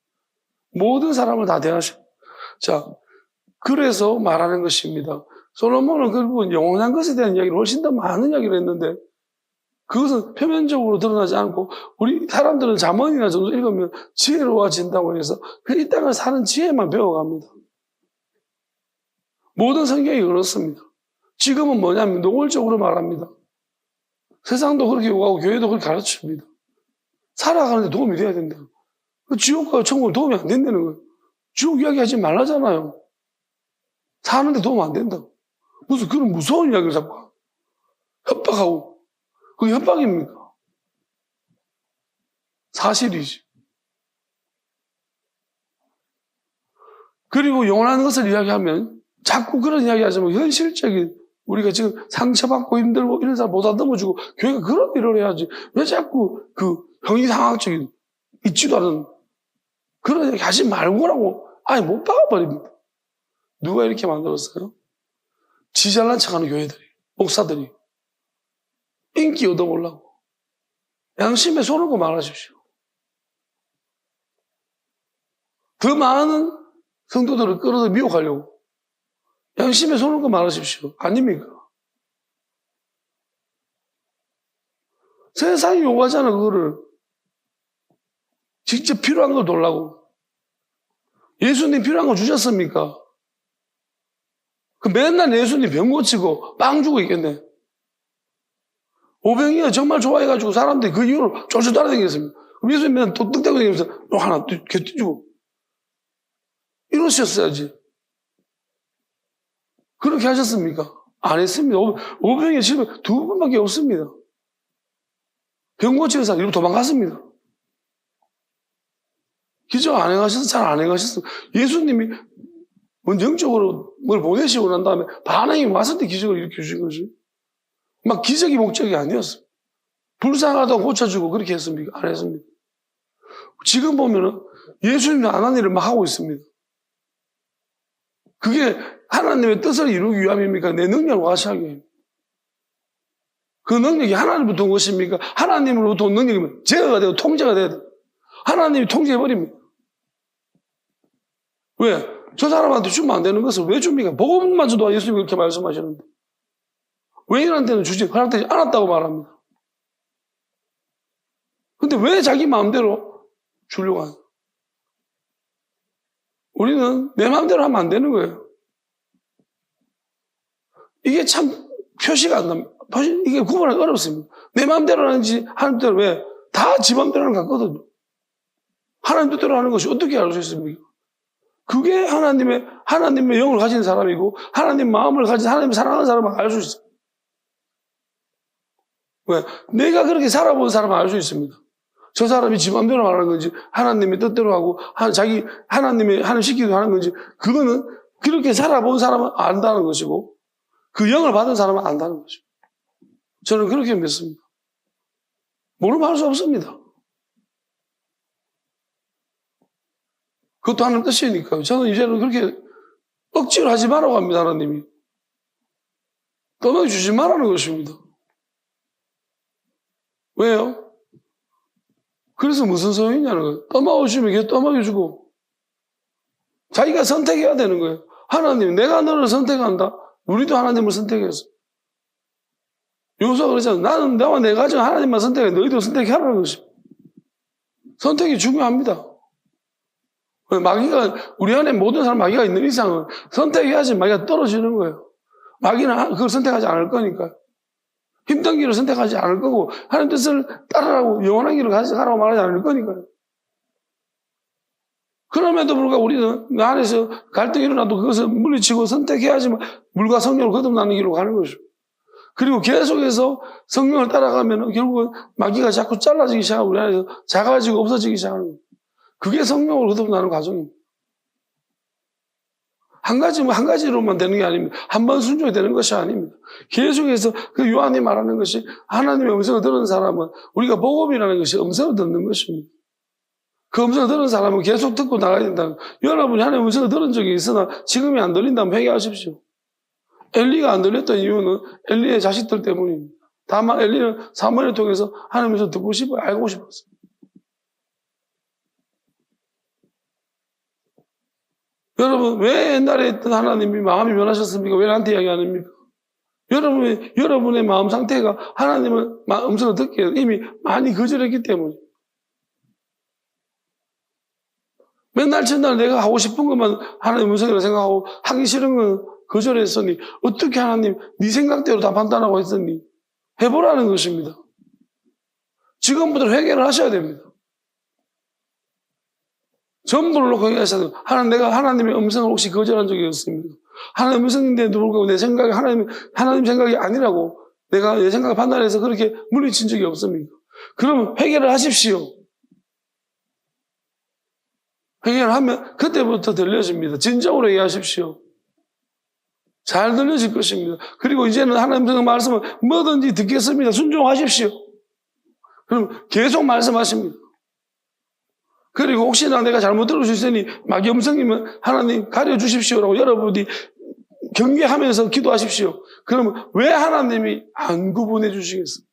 모든 사람을 다 대하십니다. 자, 그래서 말하는 것입니다. 솔로몬은 결국은 영원한 것에 대한 이야기를 훨씬 더 많은 이야기를 했는데 그것은 표면적으로 드러나지 않고 우리 사람들은 잠언이나 정도 읽으면 지혜로워진다고 해서 이 땅을 사는 지혜만 배워갑니다. 모든 성경이 그렇습니다. 지금은 뭐냐면 노골적으로 말합니다. 세상도 그렇게 요구하고 교회도 그렇게 가르칩니다. 살아가는데 도움이 돼야 된다. 지옥과 천국은 도움이 안 된다는 거예요. 지옥 이야기 하지 말라잖아요. 사는데 도움 안 된다고. 무슨 그런 무서운 이야기를 자꾸 협박하고. 그게 협박입니까? 사실이지. 그리고 영원한 것을 이야기하면 자꾸 그런 이야기 하자면 현실적인 우리가 지금 상처받고 힘들고 이런 사람 보다 넘어주고 교회가 그런 일을 해야지. 왜 자꾸 그 형이상학적인 있지도 않은 그런 이야기 하지 말고라고 아예 못 박아버립니다. 누가 이렇게 만들었어요? 지 잘난 척하는 교회들이, 목사들이 인기 얻어보려고 양심에 손을 고 말하십시오. 더 많은 성도들을 끌어서 미혹하려고 양심에 손을 고 말하십시오. 아닙니까? 세상이 요구하잖아, 그거를. 직접 필요한 걸 돌라고. 예수님 필요한 거 주셨습니까? 그 맨날 예수님 병 고치고 빵 주고 있겠네. 오병이가 정말 좋아해가지고 사람들이 그 이후로 쫄쫄 따라다니겠습니다. 그럼 예수님 맨날 뚝뚝 대고 다니면서 하나 곁주고 이러셨어야지. 그렇게 하셨습니까? 안 했습니다. 오병이가 집에 2번밖에 없습니다. 병 고치는 사람 이러고 도망갔습니다. 기적 안 해가셔서 잘 안 해가셨어. 예수님이 먼저 영적으로 뭘 보내시고 난 다음에 반응이 왔을 때 기적을 일으켜 주신 거지. 막 기적이 목적이 아니었어. 불쌍하다고 고쳐주고 그렇게 했습니까? 안 했습니다. 지금 보면은 예수님도 안 한 일을 막 하고 있습니다. 그게 하나님의 뜻을 이루기 위함입니까? 내 능력을 과시하기. 그 능력이 하나님부터 온 것입니까? 하나님으로부터 온 능력이면 제어가 되고 통제가 돼야 돼. 하나님이 통제해버립니다. 왜? 저 사람한테 주면 안 되는 것을 왜 줍니까? 복음만 줘도 예수님이 그렇게 말씀하시는데. 외인한테는 주지 허락되지 않았다고 말합니다. 근데 왜 자기 마음대로 주려고 하냐? 우리는 내 마음대로 하면 안 되는 거예요. 이게 참 표시가 안 납니다. 이게 구분하기 어렵습니다. 내 마음대로 하는지 하나님 뜻대로 왜? 다 지 마음대로는 같거든요. 하나님 뜻대로 하는 것이 어떻게 알 수 있습니까? 그게 하나님의 영을 가진 사람이고 하나님 마음을 가진 하나님 사랑하는 사람은 알 수 있어요. 왜? 내가 그렇게 살아본 사람은 알 수 있습니다. 저 사람이 지 마음대로 하는 건지 하나님의 뜻대로 하고 자기 하나님의 하는 시키도 하는 건지 그거는 그렇게 살아본 사람은 안다는 것이고 그 영을 받은 사람은 안다는 것이고 저는 그렇게 믿습니다. 모르면 할 수 없습니다. 그것도 하나님 뜻이니까요. 저는 이제는 그렇게 억지로 하지 말라고 합니다. 하나님이. 떠먹여주지 말라는 것입니다. 왜요? 그래서 무슨 소용이냐는 거예요. 떠먹여주면 걔 떠먹여주고 자기가 선택해야 되는 거예요. 하나님, 내가 너를 선택한다. 우리도 하나님을 선택했어. 요소가 그러잖아요. 나는 나와 내 가정 하나님만 선택해. 너희도 선택하라는 것입니다. 선택이 중요합니다. 마귀가 우리 안에 모든 사람 마귀가 있는 이상은 선택해야지 마귀가 떨어지는 거예요. 마귀는 그걸 선택하지 않을 거니까. 힘든 길을 선택하지 않을 거고 하나님 뜻을 따르라고 영원한 길을 가라고 말하지 않을 거니까요. 그럼에도 불구하고 우리는 그 안에서 갈등이 일어나도 그것을 물리치고 선택해야지만 물과 성령을 거듭나는 길로 가는 거죠. 그리고 계속해서 성령을 따라가면 결국은 마귀가 자꾸 잘라지기 시작하고 우리 안에서 작아지고 없어지기 시작하는 거예요. 그게 성령을 거듭나는 과정입니다. 한 가지로만 되는 게 아닙니다. 한 번 순종이 되는 것이 아닙니다. 계속해서 그 요한이 말하는 것이 하나님의 음성을 들은 사람은 우리가 복음이라는 것이 음성을 듣는 것입니다. 그 음성을 들은 사람은 계속 듣고 나가야 된다는 거예요. 여러분이 하나님의 음성을 들은 적이 있으나 지금이 안 들린다면 회개하십시오. 엘리가 안 들렸던 이유는 엘리의 자식들 때문입니다. 다만 엘리는 사무엘을 통해서 하나님의 음성을 듣고 싶어요. 알고 싶었어요. 여러분, 왜 옛날에 있던 하나님이 마음이 변하셨습니까? 왜 나한테 이야기 안 합니까? 여러분의 마음 상태가 하나님의 음성을 듣기에 이미 많이 거절했기 때문에. 맨날 첫날 내가 하고 싶은 것만 하나님의 음성이라고 생각하고 하기 싫은 건 거절했으니 어떻게 하나님 네 생각대로 다 판단하고 했으니 해보라는 것입니다. 지금부터 회개를 하셔야 됩니다. 전부를 놓고 회개하셔야 됩니다. 내가 하나님의 음성을 혹시 거절한 적이 없습니다. 하나님의 음성인데도 불구하고 내 생각이 하나님 생각이 아니라고 내가 내 생각을 판단해서 그렇게 물리친 적이 없습니까? 그러면 회개를 하십시오. 회개를 하면 그때부터 들려집니다. 진정으로 회개하십시오. 잘 들려질 것입니다. 그리고 이제는 하나님의 말씀을 뭐든지 듣겠습니다. 순종하십시오. 그럼 계속 말씀하십니다. 그리고 혹시나 내가 잘못 들을 수 있으니 막 염성이면 하나님 가려주십시오라고 여러분이 경계하면서 기도하십시오. 그러면 왜 하나님이 안 구분해 주시겠어요?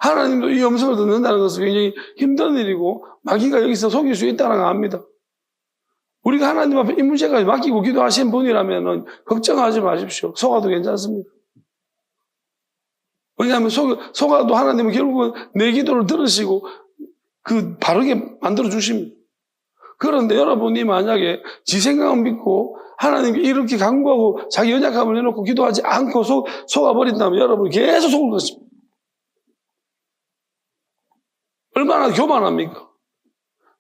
하나님도 이 음성을 듣는다는 것은 굉장히 힘든 일이고 마귀가 여기서 속일 수 있다는 걸 압니다. 우리가 하나님 앞에 이 문제까지 맡기고 기도하신 분이라면 걱정하지 마십시오. 속아도 괜찮습니다. 왜냐하면 속아도 하나님은 결국은 내 기도를 들으시고 바르게 만들어 주십니다. 그런데 여러분이 만약에 지 생각을 믿고 하나님께 이렇게 간구하고 자기 연약함을 내놓고 기도하지 않고 속아버린다면 여러분이 계속 속을 것입니다. 얼마나 교만합니까?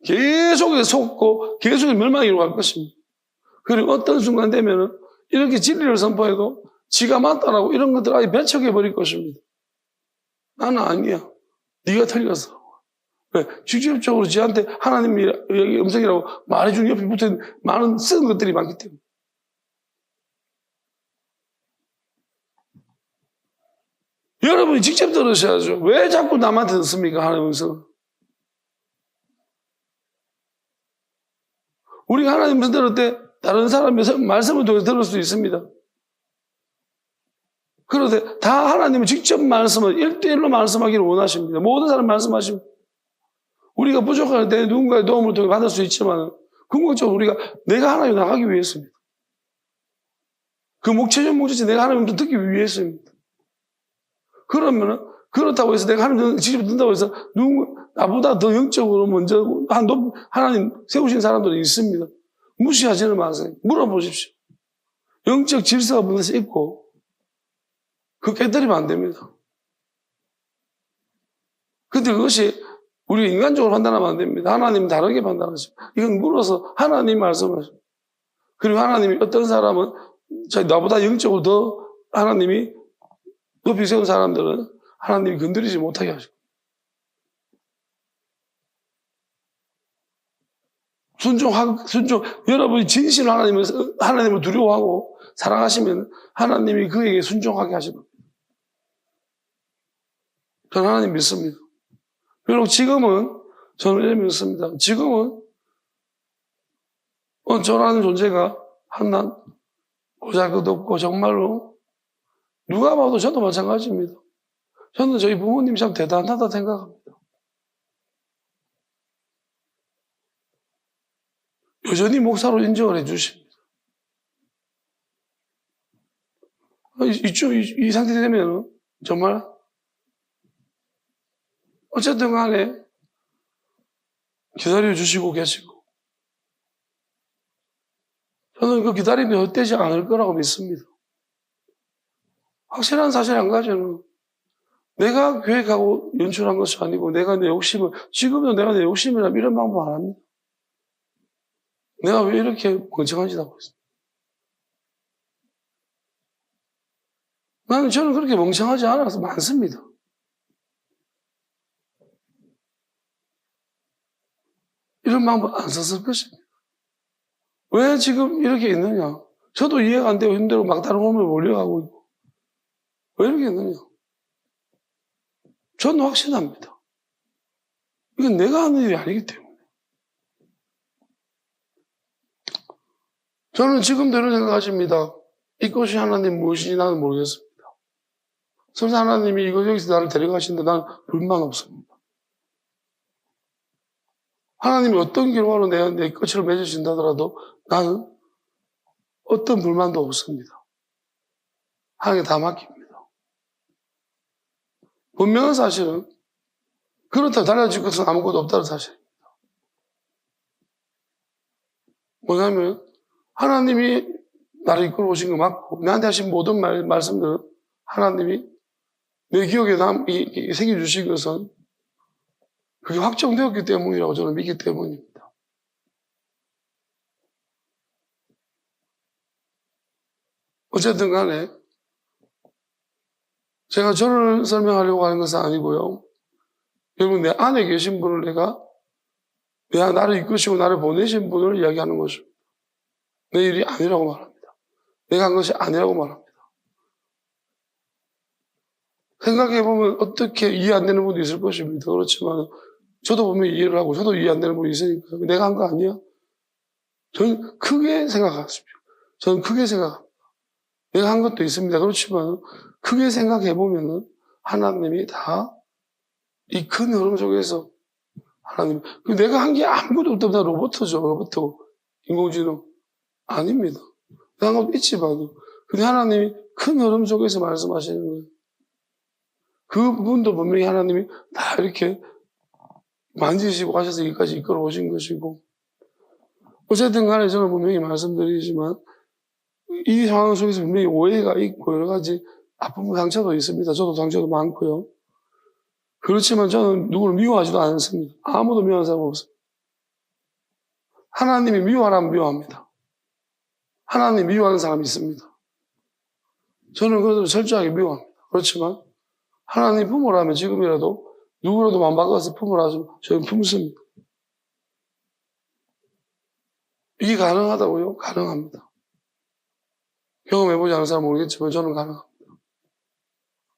계속 속고 계속 멸망으로 갈 것입니다. 그리고 어떤 순간 되면은 이렇게 진리를 선포해도 지가 맞다라고 이런 것들 아예 배척해버릴 것입니다. 나는 아니야. 네가 틀렸어. 왜? 직접적으로 지한테 하나님이 음성이라고 말해주는 옆에 붙어있는 많은 쓴 것들이 많기 때문에. 여러분이 직접 들으셔야죠. 왜 자꾸 남한테 듣습니까? 하나님 음성을. 우리가 하나님 음성 들을 때 다른 사람의 말씀을 통해서 들을 수 있습니다. 그런데 다 하나님은 직접 말씀을 1대1로 말씀하기를 원하십니다. 모든 사람 말씀하십니다. 우리가 부족할 때 누군가의 도움을 통해 받을 수 있지만 궁극적으로 우리가 내가 하나님 나가기 위해서입니다. 그 목체적 목적이 내가 하나님을 듣기 위해서입니다. 그러면은 그렇다고 해서 내가 하나님 직접 듣는다고 해서 나보다 더 영적으로 먼저 하나님 세우신 사람들이 있습니다. 무시하지는 마세요. 물어보십시오. 영적 질서가 무엇이 있고 그거 깨뜨리면 안 됩니다. 근데 그것이 우리가 인간적으로 판단하면 안 됩니다. 하나님은 다르게 판단하시고 이건 물어서 하나님 말씀하시고 그리고 하나님이 어떤 사람은 나보다 영적으로 더 하나님이 높이 세운 사람들은 하나님이 건드리지 못하게 하시고 여러분이 진실로 하나님을 두려워하고 사랑하시면 하나님이 그에게 순종하게 하십니다. 저는 하나님 믿습니다. 그리고 지금은 저는 이렇게 믿습니다. 지금은 저라는 존재가 한낱 보잘것도 없고 정말로 누가 봐도 저도 마찬가지입니다. 저는 저희 부모님이 참 대단하다 생각합니다. 여전히 목사로 인정을 해주십니다. 이 상태 되면 정말 어쨌든 간에 기다려주시고 계시고 저는 그 기다림이 헛되지 않을 거라고 믿습니다. 확실한 사실 한 가지는 내가 계획하고 연출한 것이 아니고 내가 내 욕심을 지금도 내가 내 욕심이라면 이런 방법 안 합니다. 내가 왜 이렇게 멍청한 짓 하고 있어? 저는 그렇게 멍청하지 않아서 많습니다. 이런 방법 안 썼을 것입니다. 왜 지금 이렇게 있느냐? 저도 이해가 안 되고 힘들고 막다른 몸을 몰려가고 있고. 왜 이렇게 있느냐? 저는 확신합니다. 이건 내가 하는 일이 아니기 때문에. 저는 지금도 이런 생각하십니다. 이것이 하나님 무엇인지 나는 모르겠습니다. 설사 하나님이 여기서 나를 데려가시는데 나는 불만 없습니다. 하나님이 어떤 결과로 내 끝을 맺으신다더라도 나는 어떤 불만도 없습니다. 하나님께 다 맡깁니다. 분명한 사실은 그렇다고 달라질 것은 아무것도 없다는 사실입니다. 뭐냐면 하나님이 나를 이끌어 오신 거 맞고 나한테 하신 모든 말씀들은 하나님이 내 기억에 새겨주신 것은 그게 확정되었기 때문이라고 저는 믿기 때문입니다. 어쨌든 간에 제가 저를 설명하려고 하는 것은 아니고요. 여러분, 내 안에 계신 분을 내가 나를 이끄시고 나를 보내신 분을 이야기하는 것입니다. 내 일이 아니라고 말합니다. 내가 한 것이 아니라고 말합니다. 생각해보면 어떻게 이해 안 되는 분도 있을 것입니다. 그렇지만 저도 보면 이해를 하고 저도 이해 안 되는 분이 있으니까 내가 한 거 아니야? 저는 크게 생각하십시오. 저는 크게 생각합니다. 내가 한 것도 있습니다. 그렇지만 크게 생각해보면 하나님이 다 이 큰 흐름 속에서 하나님, 내가 한 게 아무것도 없다. 로봇이죠. 로봇. 인공지능. 아닙니다. 내가 한 것도 있지만 근데 하나님이 큰 흐름 속에서 말씀하시는 거예요. 그 부분도 분명히 하나님이 다 이렇게 만지시고 하셔서 여기까지 이끌어 오신 것이고, 어쨌든 간에 저는 분명히 말씀드리지만 이 상황 속에서 분명히 오해가 있고 여러 가지 아픔, 상처도 있습니다. 저도 상처도 많고요. 그렇지만 저는 누구를 미워하지도 않습니다. 아무도 미워하는 사람 없습니다. 하나님이 미워하라면 미워합니다. 하나님 미워하는 사람이 있습니다. 저는 그것을 철저하게 미워합니다. 그렇지만 하나님 품으라면 지금이라도 누구라도 마음 바꿔서 품으라면 저는 품습니다. 이게 가능하다고요? 가능합니다. 경험해보지 않은 사람은 모르겠지만 저는 가능합니다.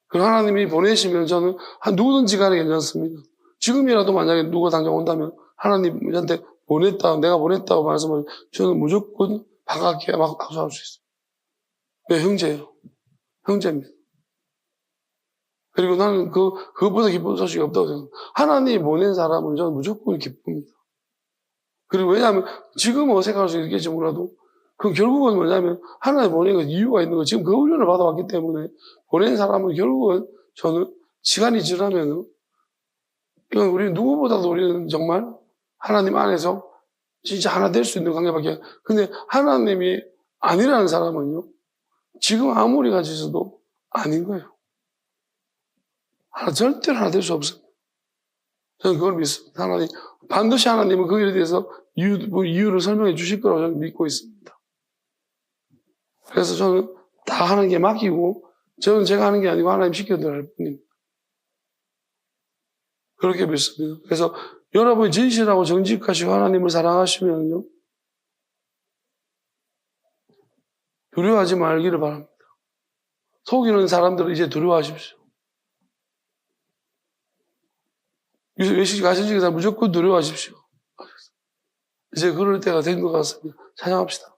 그럼 하나님이 보내시면 저는 누구든지 간에 괜찮습니다. 지금이라도 만약에 누가 당장 온다면 하나님한테 보냈다, 내가 보냈다고 말씀을 저는 무조건 반갑게 막 악수할 수 있어요. 왜? 형제예요. 형제입니다. 그리고 나는 그것보다 기쁜 소식이 없다고 생각합니다. 하나님이 보낸 사람은 저는 무조건 기쁩니다. 그리고 왜냐하면 지금 어색할 수 있겠지 몰라도 그럼 결국은 뭐냐면 하나님 보낸 건 이유가 있는 거. 지금 그 훈련을 받아왔기 때문에 보낸 사람은 결국은 저는 시간이 지나면은 우리 누구보다도 우리는 정말 하나님 안에서 진짜 하나 될 수 있는 관계밖에. 근데 하나님이 아니라는 사람은요, 지금 아무리 같이 있어도 아닌 거예요. 절대로 하나 될 수 없습니다. 저는 그걸 믿습니다. 반드시 하나님은 그 일에 대해서 이유를 설명해 주실 거라고 저는 믿고 있습니다. 그래서 저는 다 하는 게 맡기고, 저는 제가 하는 게 아니고 하나님 시켜드려야 할 뿐입니다. 그렇게 믿습니다. 그래서 여러분이 진실하고 정직하시고 하나님을 사랑하시면요, 두려워하지 말기를 바랍니다. 속이는 사람들은 이제 두려워하십시오. 외식 가신 적에 무조건 두려워하십시오. 이제 그럴 때가 된 것 같습니다. 찬양합시다.